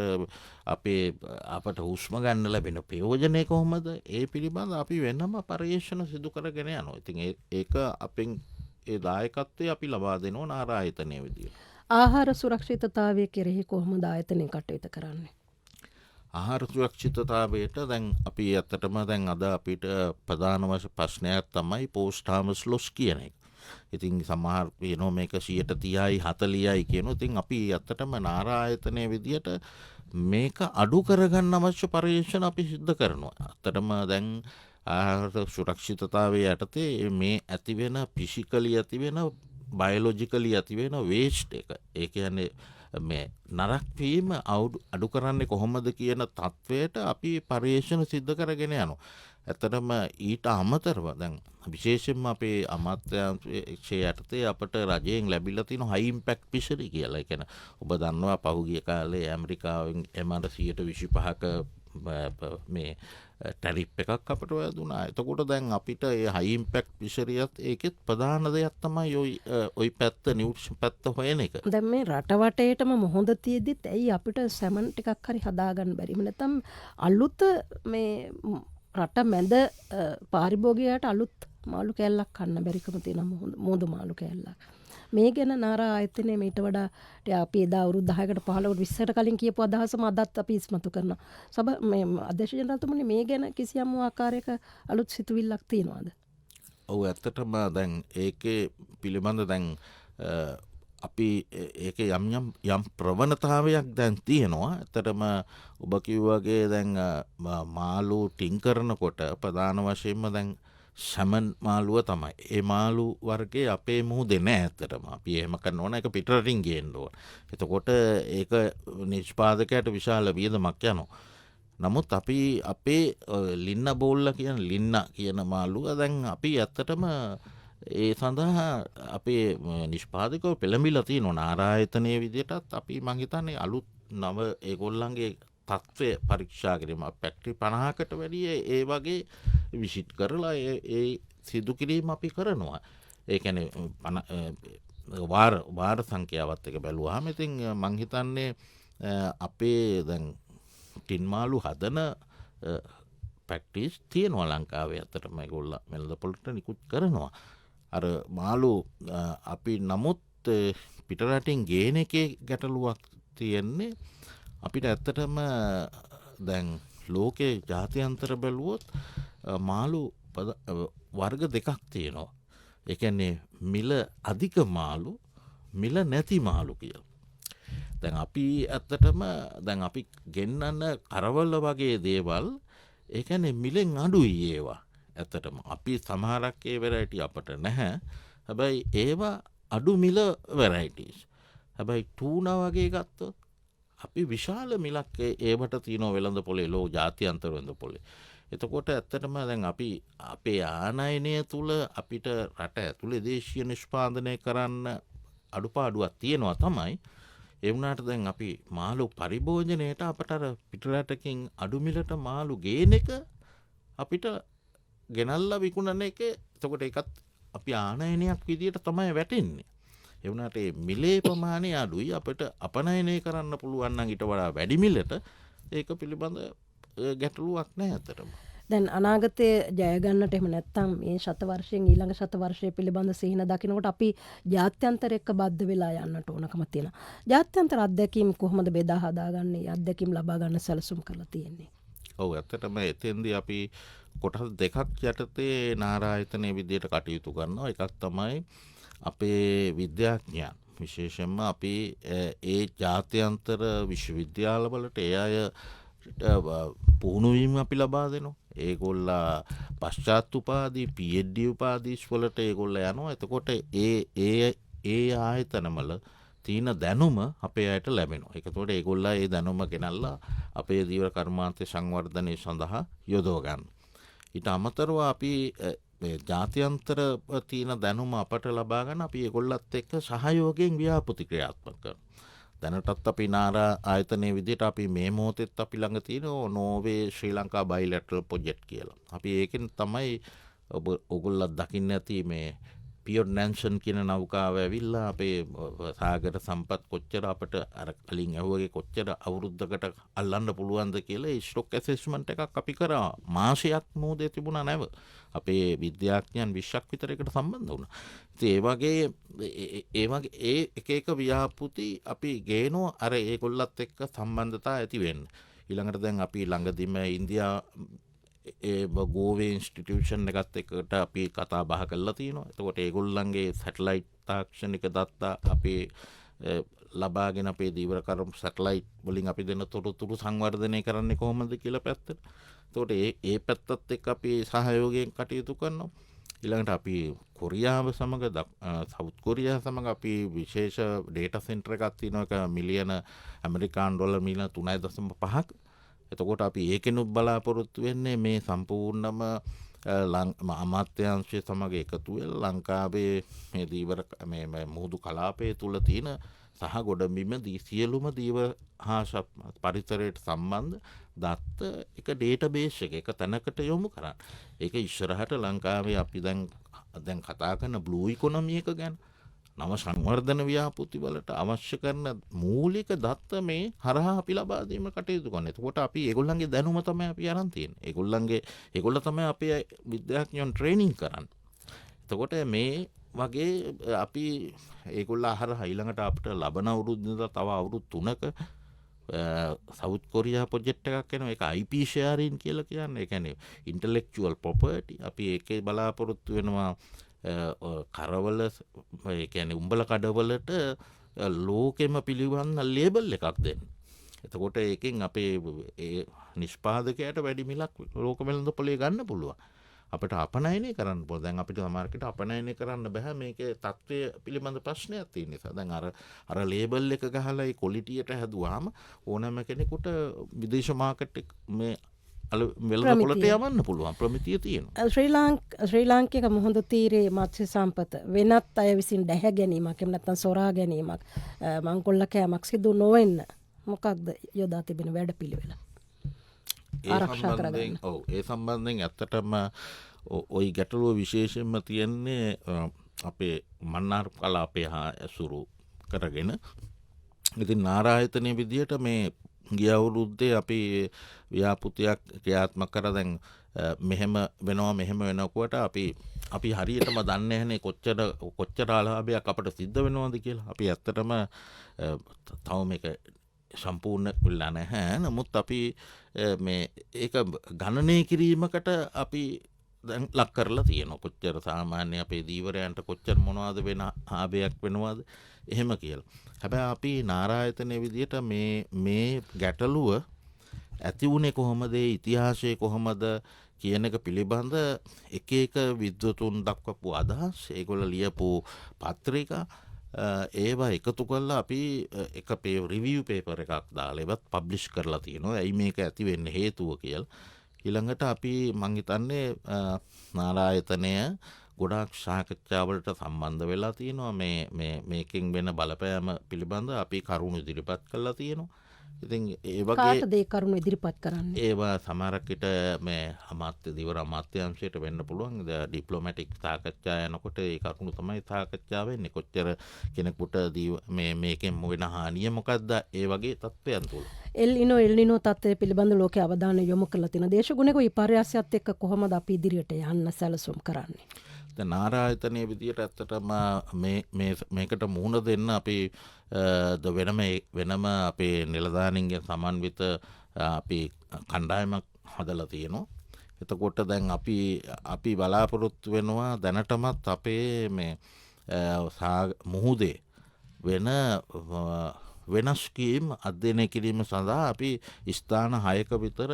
S3: හුස්ම ගන්න ලැබෙන ප්‍රයෝජනය කොහොමද? ඒ පිළිබඳ අපි වෙනම පර්යේෂණ සිදු කරගෙන යනවා. ඉතින් ඒක අපෙන් ඒ දායකත්වය අපි ලබා දෙනවා නාරායතනයේ විදියට.
S2: ආහාර සුරක්ෂිතතාවය කෙරෙහි කොහොමද ආයතනය කටයුතු කරන්නේ?
S3: ආහාර සුරක්ෂිතතාවයට දැන් අපි ඇත්තටම දැන් අද අපිට ප්‍රධාන වශයෙන් ප්‍රශ්නයක් තමයි පෝස්ට් හාමර්ස් ලොස් කියන එක. ඉතින් සමහර වෙනවා මේක 30යි 40යි කියනවා. ඉතින් අපි ඇත්තටම නාරායතනයේ විදියට මේක අඩු කරගන්න අවශ්‍ය පර්යේෂණ අපි සිද්ධ කරනවා. ඇත්තටම දැන් ආහාර සුරක්ෂිතතාවයේ යටතේ මේ ඇතිවෙන ෆිසිකලි ඇතිවෙන බයොලොජිකලි ඇතිවෙන වේස්ට් එක ඒ කියන්නේ මේ නරක් වීම අඩු කරන්නේ කොහොමද කියන තත්වයට අපි පර්යේෂණ සිද්ධ කරගෙන යනවා. ඇත්තටම ඊට අමතරව දැන් විශේෂයෙන්ම අපේ අමාත්‍යාංශයේ යටතේ අපට රජයෙන් ලැබිලා තියෙන හයි ඉම්පැක්ට් ෆිෂරි කියලා. ඒ කියන්නේ ඔබ දන්නවා පහුගිය කාලේ ඇමරිකාවෙන් MR 125ක මේ ටැරිෆ් එකක් අපට වැදුනා. එතකොට දැන් අපිට ඒ හයි ඉම්පැක්ට් ෆිෂරියත් ඒකෙත් ප්‍රධාන දෙයක් තමයි ওই පැත්ත නියුට්‍රිෂන් පැත්ත හොයන එක.
S2: දැන් මේ රට වටේටම මොහොඳ තියෙද්දිත් ඇයි අපිට සැමන් ටිකක් හරි හදාගන්න බැරි? නැත්නම් අලුත මේ රට මැද පාරිභෝගිකයාට අලුත් මාළු කෑල්ලක් කන්න බැරිකම තියෙන මොහොඳ මාළු කෑල්ලක්. මේ ගැන නාරා ආයතනයේ මීට වඩා අපි එදා අවුරුදු 10කට 15කට 20කට කලින් කියපු අදහසම අදත් අපි ඉස්මතු කරනවා. මේ අධ්‍යක්ෂ ජනරාල්තුමනි මේ ගැන කිසියම් ආකාරයක අලුත් සිතුවිල්ලක් තියෙනවද?
S3: ඔව් ඇත්තටම දැන් ඒකේ පිළිබඳ දැන් අපි ඒකේ යම් ප්‍රවණතාවයක් දැන් තියෙනවා. ඇත්තටම ඔබ කිව්වාගේ දැන් මාළු ටින් කරනකොට ප්‍රධාන වශයෙන්ම දැන් සැමන් මාළුව තමයි. ඒ මාළු වර්ගේ අපේ මුහුදේ නෑ ඇත්තටම. අපි එහෙම කරන්න ඕන ඒක පිටරටින් ගේන්න ඕන. එතකොට ඒක නිෂ්පාදකයට විශාල වියදමක් යනවා. නමුත් අපි අපේ ලින්න බෝල්ල කියන ලින්න කියන මාළුව දැන් අපි ඇත්තටම ඒ සඳහා අපේ නිෂ්පාදකව පෙළඹිලා තියෙනවා නාරායතනයේ විදිහටත් අපි මං හිතන්නේ අලුත් නව ඒගොල්ලන්ගේ තත්ත්වය පරීක්ෂා කිරීම ෆැක්ටරි 50කට වැඩිය ඒ වගේ විසිට් කරලා ඒ සිදු කිරීම අපි කරනවා. ඒ කියන්නේ වාර සංඛ්‍යාවත් එක බැලුවාම ඉතින් මං හිතන්නේ අපේ දැන් ටින් මාළු හදන ප්‍රැක්ටිස් තියෙනවා ලංකාවේ. ඇත්තටම ඒගොල්ල මෙලදපොළට නිකුත් කරනවා. අර මාළු අපි නමුත් පිටරටින් ගේන එකේ ගැටලුවක් තියෙන්නේ අපිට ඇත්තටම දැන් ලෝකේ ජාත්‍යන්තර බැලුවොත් මාළු වර්ග දෙකක් තියෙනවා. ඒ කියන්නේ මිල අධික මාළු මිල නැති මාළු කියලා. දැන් අපි ඇත්තටම දැන් අපි ගෙන්නන කරවල වගේ දේවල් ඒ කියන්නේ මිලෙන් අඩුයි ඒවා. ඇත්තටම අපි සමහරක් ඒ වෙරයිටි අපට නැහැ. හැබැයි ඒවා අඩු මිල වෙරයිටිස්. හැබැයි ටූනා වගේ ගත්තොත් අපි විශාල මිලක් ඒවට තියෙනවා වෙළඳ පොලේ ලෝ ජාත්‍යන්තර වෙළඳ පොලේ. එතකොට ඇත්තටම දැන් අපි අපේ ආනයනය තුල අපිට රට ඇතුලේ දේශීය නිෂ්පාදනය කරන්න අඩුපාඩුවක් තියෙනවා තමයි. ඒ වුණාට දැන් අපි මාළු පරිභෝජනයේට අපට අර පිටරටකින් අඩු මිලට මාළු ගේන එක අපිට ගෙනල්ලා විකුණන එක එතකොට ඒකත් අපි ආනයනයක් විදියට තමයි වැටෙන්නේ. ඒ වුණාට මේ මිලේ ප්‍රමාණය අඩුයි අපිට අපනයනය කරන්න පුළුවන් නම් ඊට වඩා වැඩි මිලට ඒක පිළිබඳ ගැටලුවක් නැහැ අතරම.
S2: දැන් අනාගතයේ ජය ගන්නට එහෙම නැත්නම් මේ ශතවර්ෂයෙන් ඊළඟ ශතවර්ෂය පිළිබඳ සිහින දකිනකොට අපි ජාත්‍යන්තර එක්ක බද්ධ වෙලා යන්නට ඕනකම තියෙනවා. ජාත්‍යන්තර අත්දැකීම් කොහොමද බෙදා හදාගන්නේ? අත්දැකීම් ලබා ගන්න සැලසුම් කරලා තියෙන්නේ.
S3: ඔව් ඇත්තටම එතෙන්දී අපි කොටස් දෙකක් යටතේ නාරායතනයේ විදියට කටයුතු කරනවා. එකක් තමයි අපේ විද්‍යාඥයන් විශේෂයෙන්ම අපි ඒ ජාත්‍යන්තර විශ්වවිද්‍යාලවලට ඒ අය පුහුණුවීම අපි ලබා දෙනවා. ඒගොල්ලා පශ්චාත් උපාධි PhD උපාධිස් වලට ඒගොල්ලා යනවා. එතකොට ඒ ආයතනවල තියෙන දැනුම අපේ අයට ලැබෙනවා. ඒකතකොට ඒගොල්ලා ඒ දැනුම ගෙනල්ලා අපේ ජීව කර්මාන්තය සංවර්ධනය සඳහා යොදව ගන්න. ඊට අමතරව අපි ජාත්‍යන්තර තියෙන දැනුම අපට ලබා ගන්න අපි ඒගොල්ලත් එක්ක සහයෝගයෙන් ව්‍යාපෘති ක්‍රියාත්මක කරනවා. දැනටත් අපි නාරා ආයතනයේ විදිහට අපි මේ මොහොතෙත් අපි ළඟ තියෙන නෝර්වේ ශ්‍රී ලංකා බයිලැටරල් ප්‍රොජෙක්ට් කියලා. අපි ඒකෙන් තමයි ඔයගොල්ලෝ දකින්න ඇති මේ පියර් නැන්සන් කියන නෞකාව ඇවිල්ලා අපේ සාගර සම්පත් කොච්චර අපට අර කලින් ඇහුවගේ කොච්චර අවුරුද්දකට අල්ලන්න පුළුවන්ද කියලා ඒ ස්ටොක් ඇසෙස්මන්ට් එකක් අපි කරා. මාසයක් මොහොතේ තිබුණා නැව. අපේ විද්‍යාඥයන් 20ක් විතර එකට සම්බන්ධ වුණා. ඉතින් ඒ වගේ එක එක ව්‍යාපෘති අපි ගේනවා අර ඒගොල්ලත් එක්ක සම්බන්ධතා ඇති වෙන්න. ඊළඟට දැන් අපි ළඟදිම ඉන්දියා ගෝවේ ඉන්ස්ටිටියුෂන් එකත් එකට අපි කතා බහ කරලා තියෙනවා. එතකොට ඒගොල්ලන්ගේ සැටලයිට් තාක්ෂණික දත්තා අපි ලබාගෙන අපේ දීවරකරම් සැටලයිට් වලින් අපි දෙන තොරතුරු සංවර්ධනය කරන්නේ කොහොමද කියලා පැත්තට. එතකොට ඒ පැත්තත් එක්ක අපි සහයෝගයෙන් කටයුතු කරනවා. ඊළඟට අපි කොරියාව සමග සවුත් කොරියාව සමග අපි විශේෂ ඩේටා සෙන්ටර් එකක් තියෙනවා. ඒක මිලියන ඇමරිකානු ඩොලර් මිලියන 3.5ක්. එතකොට අපි ඒකෙනුත් බලාපොරොත්තු වෙන්නේ මේ සම්පූර්ණම අමාත්‍යාංශය සමග එකතු වෙලා ලංකාවේ මේ දීවර මේ මුහුදු කලාපය තුල තියෙන සහ ගොඩබිම සියලුම දීව හා පරිසරයට සම්බන්ධ දත්ත එක ඩේටාබේස් එක තැනකට යොමු කරන්න. ඒක ඉස්සරහට ලංකාවේ අපි දැන් කතා කරන බ්ලූ ඉකොනොමි එක ගැන නව සංවර්ධන ව්‍යාපෘති වලට අවශ්‍ය කරන මූලික දත්ත මේ හරහා අපි ලබා දීම කටයුතු කරනවා. එතකොට අපි ඒගොල්ලන්ගේ දැනුම තමයි අපි අරන් තියෙන්නේ. ඒගොල්ල තමයි අපේ විද්‍යාඥයන් ට්‍රේනින් කරන්නේ. එතකොට මේ වගේ අපි ඒගොල්ල හරහා ඊළඟට අපිට ලබන අවුරුද්දේ තව අවුරුදු 3ක සවුත් කොරියා ප්‍රොජෙක්ට් එකක් එනවා. ඒක IP sharing කියලා කියන්නේ. ඒ කියන්නේ intellectual property. අපි ඒකේ බලාපොරොත්තු වෙනවා කරවල ඒ කියන්නේ උඹල කඩවලට ලෝකෙම පිළිවන් ලේබල් එකක් දෙන්න. එතකොට ඒකෙන් අපේ නිෂ්පාදකයාට වැඩි මිලක් ලෝක වෙළඳ පොලේ ගන්න පුළුවන්. අපිට අපනයනය කරන්න පුළුවන්. දැන් අපිට සමහරකට අපනයනය කරන්න බෑ මේකේ තත්ත්වය පිළිබඳ ප්‍රශ්නයක් තියෙන නිසා. දැන් අර ලේබල් එක ගහලා ඒ ක්වොලිටියට හැදුවාම ඕනෑම කෙනෙකුට විදේශ මාකට් එක මේ වෙළඳපොළට යවන්න පුළුවන් ප්‍රමිතිය තියෙනවා.
S2: ශ්‍රී ලාංකික මුහුදු තීරේ මත්ස්‍ය සම්පත වෙනත් අය විසින් දැහැ ගැනීමක් එහෙම නැත්නම් සොරා ගැනීමක් මංකොල්ල කෑමක් සිදු නොවෙන්න මොකක්ද යොදා තිබෙන වැඩපිළිවෙල? ආරක්ෂා කරගන්න.
S3: ඒ සම්බන්ධයෙන් ඇත්තටම ওই ගැටලුව විශේෂයෙන්ම තියෙන්නේ අපේ මන්නාර කලාපය හා ඇසුරු කරගෙන. ඉතින් නාරායතනයේ විදියට මේ ගිය අවුරුද්දේ අපි ව්‍යාපෘතියක් ක්‍රියාත්මක කර දැන් මෙහෙම වෙනකොට අපි හරියටම දන්නේ නැහනේ කොච්චර අලාභයක් අපට සිද්ධ වෙනවද කියලා. අපි ඇත්තටම තව මේක සම්පූර්ණ වෙලා නැහැ. නමුත් අපි මේ ඒක ගණනය කිරීමකට අපි දැන් ලක් කරලා තියෙනවා. කොච්චර සාමාන්‍ය අපේ දීවරයන්ට කොච්චර මොනවද වෙන ආභයක් වෙනවද එහෙම කියලා. හැබැයි අපි නාරායතනයේ විදියට මේ ගැටලුව ඇති වුණේ කොහොමද, ඉතිහාසය කොහොමද කියන එක පිළිබඳ එක විද්වතුන් දක්වපු අදහස්, ඒගොල්ලෝ ලියපු පත්‍රිකා ඒවා එකතු කරලා අපි එක රිවිව් පේපර් එකක් දාලා ඒවත් පබ්ලිෂ් කරලා තියෙනවා. ඇයි මේක ඇති වෙන්න හේතුව කියලා. ඊළඟට අපි මං හිතන්නේ නාරායතනය ගොඩාක් සාකච්ඡාවලට සම්බන්ධ වෙලා තියෙනවා. මේකෙන් වෙන බලපෑම පිළිබඳ අපි කරුණු ඉදිරිපත් කරලා තියෙනවා. ඉතින් ඒ වගේ
S2: කාටද ඒ කරුණු ඉදිරිපත් කරන්නේ?
S3: ඒවා සමහරකට මේ අමාත්‍ය දිවර අමාත්‍යාංශයට වෙන්න පුළුවන්. ඩිප්ලොමැටික් සාකච්ඡා යනකොට ඒ කරුණු තමයි සාකච්ඡා වෙන්නේ. කොච්චර කෙනෙකුට මේකෙන් වෙන හානිය මොකක්ද ඒ වගේ තත්ත්වයන් තුල.
S2: එල්නිනෝ තත්ත්වය පිළිබඳ ලෝකයේ අවධානය යොමු කරලා තියෙන දේශගුණික විපර්යාසයත් එක්ක කොහොමද අපි ඉදිරියට යන්න සැලසුම් කරන්නේ?
S3: දැන් නාරායතනයේ විදියට ඇත්තටම මේකට මුහුණ දෙන්න අපි වෙනම අපේ නිලධාරීන්ගෙන් සමන්විත අපි කණ්ඩායමක් හදලා තියෙනවා. එතකොට දැන් අපි බලාපොරොත්තු වෙනවා දැනටමත් අපේ මේ මුහුදේ වෙනස් කීම් අධ්‍යයනය කිරීම සඳහා අපි ස්ථාන 6ක විතර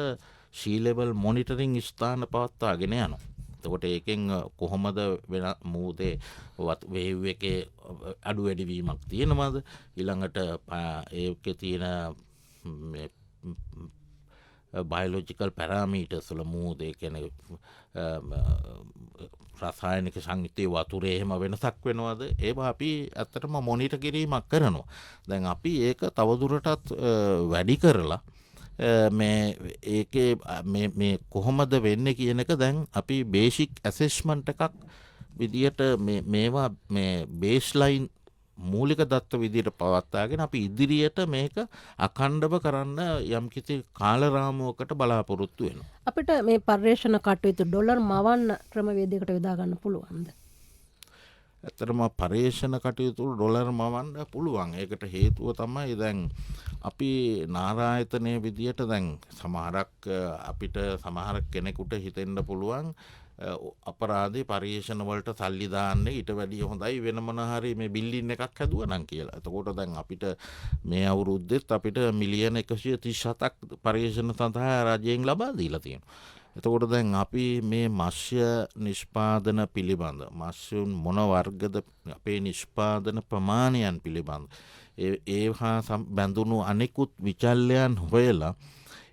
S3: sea level monitoring ස්ථාන පවත්වාගෙන යනවා. එතකොට ඒකෙන් කොහොමද වෙන මුහුදේ වේව් එකේ අඩු වැඩිවීමක් තියෙනවද, ඊළඟට ඒකේ තියෙන බයොලොජිකල් පැරාමීටර්ස් වල මුහුදේ කියන්නේ රසායනික සංයුත්තේ වතුරේ එහෙම වෙනසක් වෙනවද, ඒවා අපි ඇත්තටම මොනිටර් කිරීමක් කරනවා. දැන් අපි ඒක තවදුරටත් වැඩි කරලා මේ කොහොමද වෙන්නේ කියන එක දැන් අපි බේසික් ඇසෙස්මන්ට් එකක් විදියට මේවා මේ බේස්ලයින් මූලික දත්ත විදියට පවත්වාගෙන අපි ඉදිරියට මේක අඛණ්ඩව කරන්න යම්කිසි කාලරාමුවකට බලාපොරොත්තු වෙනවා.
S2: අපිට මේ පර්යේෂණ කටයුතු ඩොලර් මවන්න ක්‍රමවේදයකට යොදා ගන්න පුළුවන්ද?
S3: ඇත්තටම පර්යේෂණ කටයුතු ඩොලර් මවන්න පුළුවන්. ඒකට හේතුව තමයි දැන් අපි නාරායතනයේ විදියට දැන් අපිට සමහර කෙනෙකුට හිතෙන්න පුළුවන් අපරාධේ පර්යේෂණ වලට සල්ලි දාන්න ඊට වැඩිය හොඳයි වෙන මොන හරි මේ බිල්ඩින් එකක් හැදුවා නම් කියලා. එතකොට දැන් අපිට මේ අවුරුද්දෙත් අපිට මිලියන 137ක් පර්යේෂණ සඳහා රජයෙන් ලබා දීලා තියෙනවා. එතකොට දැන් අපි මේ මත්ස්‍ය නිෂ්පාදන පිළිබඳ මත්ස්‍යුන් මොන වර්ගද අපේ නිෂ්පාදන ප්‍රමාණයන් පිළිබඳ ඒ හා බැඳුණු අනෙකුත් විචල්‍යයන් හොයලා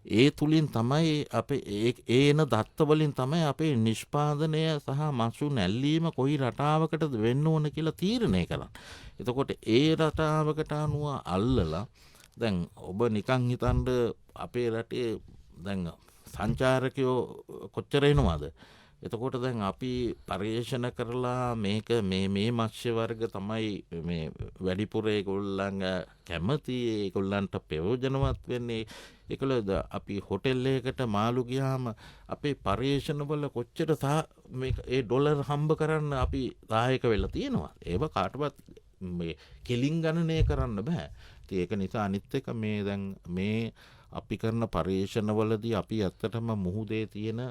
S3: ඒ තුලින් තමයි අපේ එන දත්ත වලින් තමයි අපේ නිෂ්පාදනය සහ මත්ස්‍යුන් ඇල්ලීම කොයි රටාවකටද වෙන්න ඕන කියලා තීරණය කරන්නේ. එතකොට ඒ රටාවකට අනුව අල්ලලා දැන් ඔබ නිකන් හිතන්න අපේ රටේ දැන් සංචාරකයෝ කොච්චර එනවද? එතකොට දැන් අපි පර්යේෂණ කරලා මේක මේ මත්ස්‍ය වර්ග තමයි මේ වැඩිපුර ඒගොල්ලන් කැමති, ඒගොල්ලන්ට ප්‍රයෝජනවත් වෙන්නේ. ඒකලද අපි හොටෙල් එකකට මාළු ගියාම අපේ පර්යේෂණ වල කොච්චර ඒ ඩොලර් හම්බ කරන්න අපි සහායක වෙලා තියෙනවා. ඒව කාටවත් මේ කෙලින් ගණනය කරන්න බෑ. ඉතින් ඒක නිසා අනිත් එක මේ අපි කරන පර්යේෂණ වලදී අපි ඇත්තටම මුහුදේ තියෙන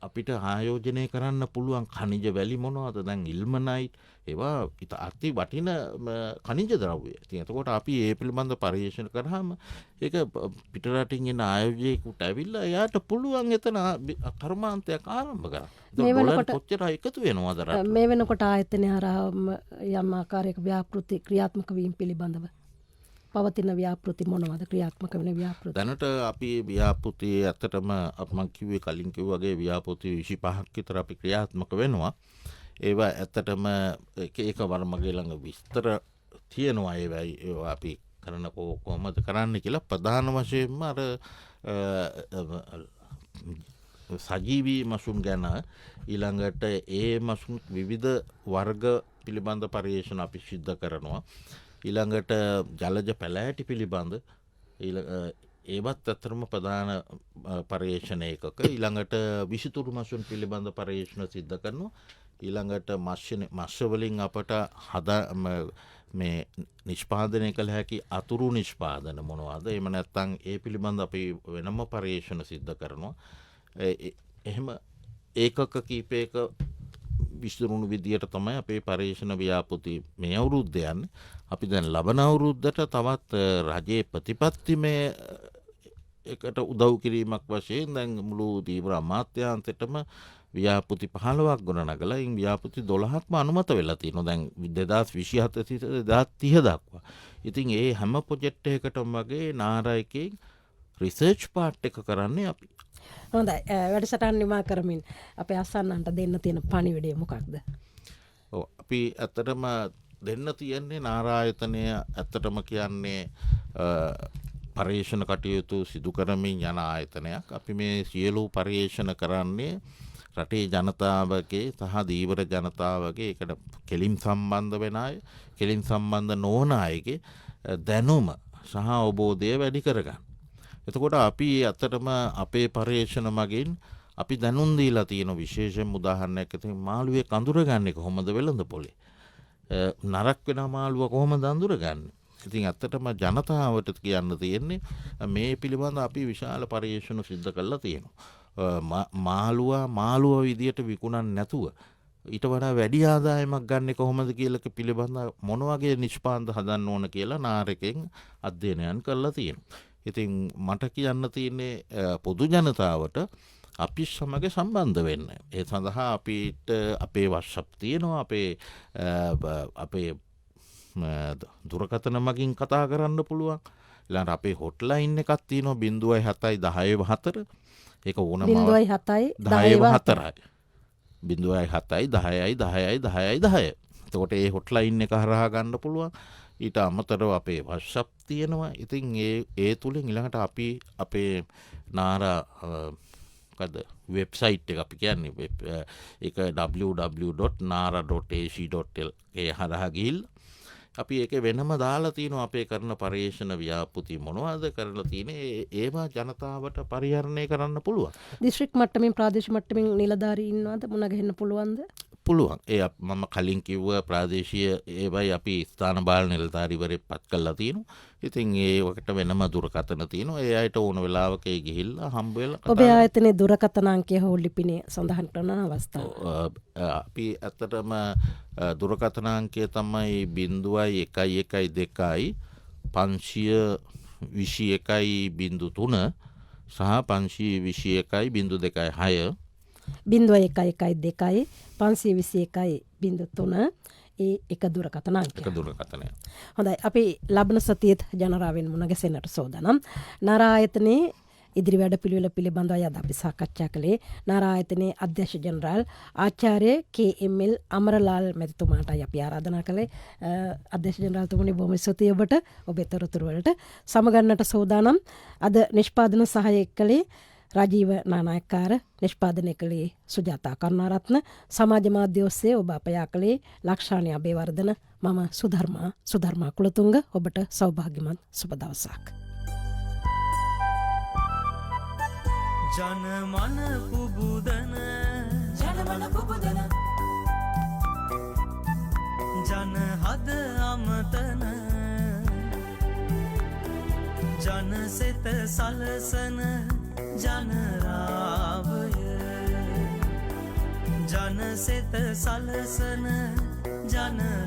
S3: අපිට ආයෝජනය කරන්න පුළුවන් khනිජ වැලි මොනවද දැන් ඉල්මනයිට් ඒවා අති වටින khනිජ ද්‍රව්‍ය. ඉතින් එතකොට අපි ඒ පිළිබඳ පරීක්ෂණ කරාම ඒක පිටරටින් එන ආයෝජකයෙකුට ඇවිල්ලා එයාට පුළුවන් එතන කර්මාන්තයක් ආරම්භ කරන්න. ඩොලර් කොච්චර එකතු වෙනවද රට?
S2: මේ වෙනකොට ආයතනය හරහා යම් ආකාරයක ව්‍යාපෘති ක්‍රියාත්මක වීම පිළිබඳව පවතින ව්‍යාපෘති මොනවද ක්‍රියාත්මක වෙන ව්‍යාපෘති?
S3: දැනට අපි ව්‍යාපෘති ඇත්තටම මම කිව්වේ කලින් කිව්වා වගේ ව්‍යාපෘති 25ක් විතර අපි ක්‍රියාත්මක වෙනවා. ඒවා ඇත්තටම එක වර්මගේ ළඟ විස්තර තියෙනවා ඒවා අපි කරන කොහොමද කරන්න කියලා ප්‍රධාන වශයෙන්ම අර සජීවී මසුන් ගැන ඊළඟට ඒ මසුන් විවිධ වර්ග පිළිබඳ පරීක්ෂණ අපි සිද්ධ කරනවා. ඊළඟට ජලජ පැලෑටි පිළිබඳ ඒවත් අතරම ප්‍රධාන පර්යේෂණ ඒකක. ඊළඟට විසිතුරු මසුන් පිළිබඳ පර්යේෂණ සිද්ධ කරනවා. ඊළඟට මත්ස්‍ය වලින් අපට මේ නිෂ්පාදනය කළ හැකි අතුරු නිෂ්පාදන මොනවද? එහෙම නැත්නම් ඒ පිළිබඳ අපි වෙනම පර්යේෂණ සිද්ධ කරනවා. එහෙම ඒකක කීපයක විස්තරුණු විදියට තමයි අපේ පර්යේෂණ ව්‍යාපෘති මේ අවුරුද්ද යන්නේ. අපි දැන් ලබන අවුරුද්දට තවත් රජයේ ප්‍රතිපත්තිමය එකට උදව් කිරීමක් වශයෙන් දැන් මුළු දීවර අමාත්‍යාංශෙටම ව්‍යාපෘති 15ක් ගොඩනගලා ඉන් ව්‍යාපෘති 12ක්ම අනුමත වෙලා තියෙනවා. දැන් 2027 සිට 2030 දක්වා. ඉතින් ඒ හැම ප්‍රොජෙක්ට් එකකටම වගේ නාරායකේ රිසර්ච් පාර්ට් එක කරන්නේ අපි.
S2: හොඳයි. වැඩසටහන නිමා කරමින් අපේ අසන්නන්ට දෙන්න තියෙන පණිවිඩය මොකක්ද?
S3: ඔව් අපි ඇත්තටම දෙන්න තියෙන්නේ නාරායතනය ඇත්තටම කියන්නේ පර්යේෂණ කටයුතු සිදු කරමින් යන ආයතනයක්. අපි මේ සියලු පර්යේෂණ කරන්නේ රටේ ජනතාවගේ සහ දීවර ජනතාවගේ ඒකට කෙලින් සම්බන්ධ වෙන අය, කෙලින් සම්බන්ධ නොවන අයගේ දැනුම සහ අවබෝධය වැඩි කරගන්න. එතකොට අපි ඇත්තටම අපේ පර්යේෂණ මගින් අපි දැනුම් දීලා තියෙන විශේෂයෙන් උදාහරණයක් ඇතුළේ මාළුවේ කඳුරගන්නේ කොහොමද වෙළඳ පොලේ. නරක් වෙන මාළුව කොහොමද අඳුරගන්නේ? ඉතින් ඇත්තටම ජනතාවට කියන්න තියෙන්නේ මේ පිළිබඳ අපි විශාල පර්යේෂණ සිද්ධ කරලා තියෙනවා. මාළුව විදියට විකුණන්න නැතුව ඊට වඩා වැඩි ආදායමක් ගන්න කොහොමද කියලා පිළිබඳ මොන වගේ නිෂ්පාදන හදන්න ඕන කියලා නාරකෙන් අධ්‍යයනයන් කරලා තියෙනවා. ඉතින් මට කියන්න තියෙන්නේ පොදු ජනතාවට අපි සමග සම්බන්ධ වෙන්න. ඒ සඳහා අපිට අපේ WhatsApp තියෙනවා, අපේ දුරකථන මගින් කතා කරන්න පුළුවන්. ඊළඟට අපේ හොට්ලයින් එකක් තියෙනවා 0710 ඒක ඕනම 0710 0710 එතකොට ඒ හොට්ලයින් එක හරහා ගන්න පුළුවන්. ඊට අමතරව අපේ WhatsApp තියෙනවා. ඉතින් ඒ තුලින් ඊළඟට අපි අපේ නාරා වෙබ්සයිට් එක අපි කියන්නේ ඒක www.nara.ac.lk හරහා ගිහිල්ලා අපි ඒක වෙනම දාලා තිනවා අපේ කරන පර්යේෂණ ව්‍යාපෘති මොනවද කරලා තියෙන්නේ ඒවා ජනතාවට පරිහරණය කරන්න පුළුවන්.
S2: දිස්ත්‍රික් මට්ටමින් ප්‍රාදේශීය මට්ටමින් නිලධාරී ඉන්නවද මුණ ගැහෙන්න පුළුවන්ද?
S3: පුළුවන්. ඒ මම කලින් කිව්ව ප්‍රාදේශීය ඒවයි අපි ස්ථාන බාල නිලධාරීවරයෙක් පත් කරලා තියෙනවා. ඉතින් ඒකට වෙනම දුරකථන තියෙනවා. ඒ අයට ඕන වෙලාවක ඒ ගිහිල්ලා හම්බ වෙලා කතා
S2: ඔබේ ආයතනයේ දුරකථන අංකය හෝ ලිපිනේ සඳහන් කරන අවස්ථාව.
S3: අපි ඇත්තටම දුරකථන අංකය තමයි 0112 521.03 සහ 521.26
S2: 0112 521.03 ඒ එක දුරකථන අංකය.
S3: එක දුරකථනය.
S2: හොඳයි. අපි ලබන සතියේත් ජනරාවෙන් මුණ ගැසෙන්නට සෝදානම්. නාරා ආයතනයේ ඉදිරි වැඩපිළිවෙල පිළිබඳව අද අපි සාකච්ඡා කළේ නාරා ආයතනයේ අධ්‍යක්ෂ ජනරාල් ආචාර්ය KML අමරලාල් මැතිතුමාටයි අපි ආරාධනා කළේ. අධ්‍යක්ෂ ජනරාල්තුමනි බොහොම ස්තුතියි ඔබට ඔබේ තොරතුරු වලට සමගන්නට සෝදානම්. අද නිෂ්පාදන සහායක කළේ රජීව නානායක්කාර, නිෂ්පාදනය කළේ සුජාතා කරුණාරත්න, සමාජ මාධ්‍ය ඔස්සේ ඔබ අපයා කළේ ලක්ෂානි අබේවර්ධන, මම සුධර්මා කුලතුංග. ඔබට සෞභාග්‍යමත් සුබ දවසක්.
S1: ජනමන පුබුදන ජනහද අමතන ජනසෙත සලසන ජනරාවය මනසෙත සලසන ජන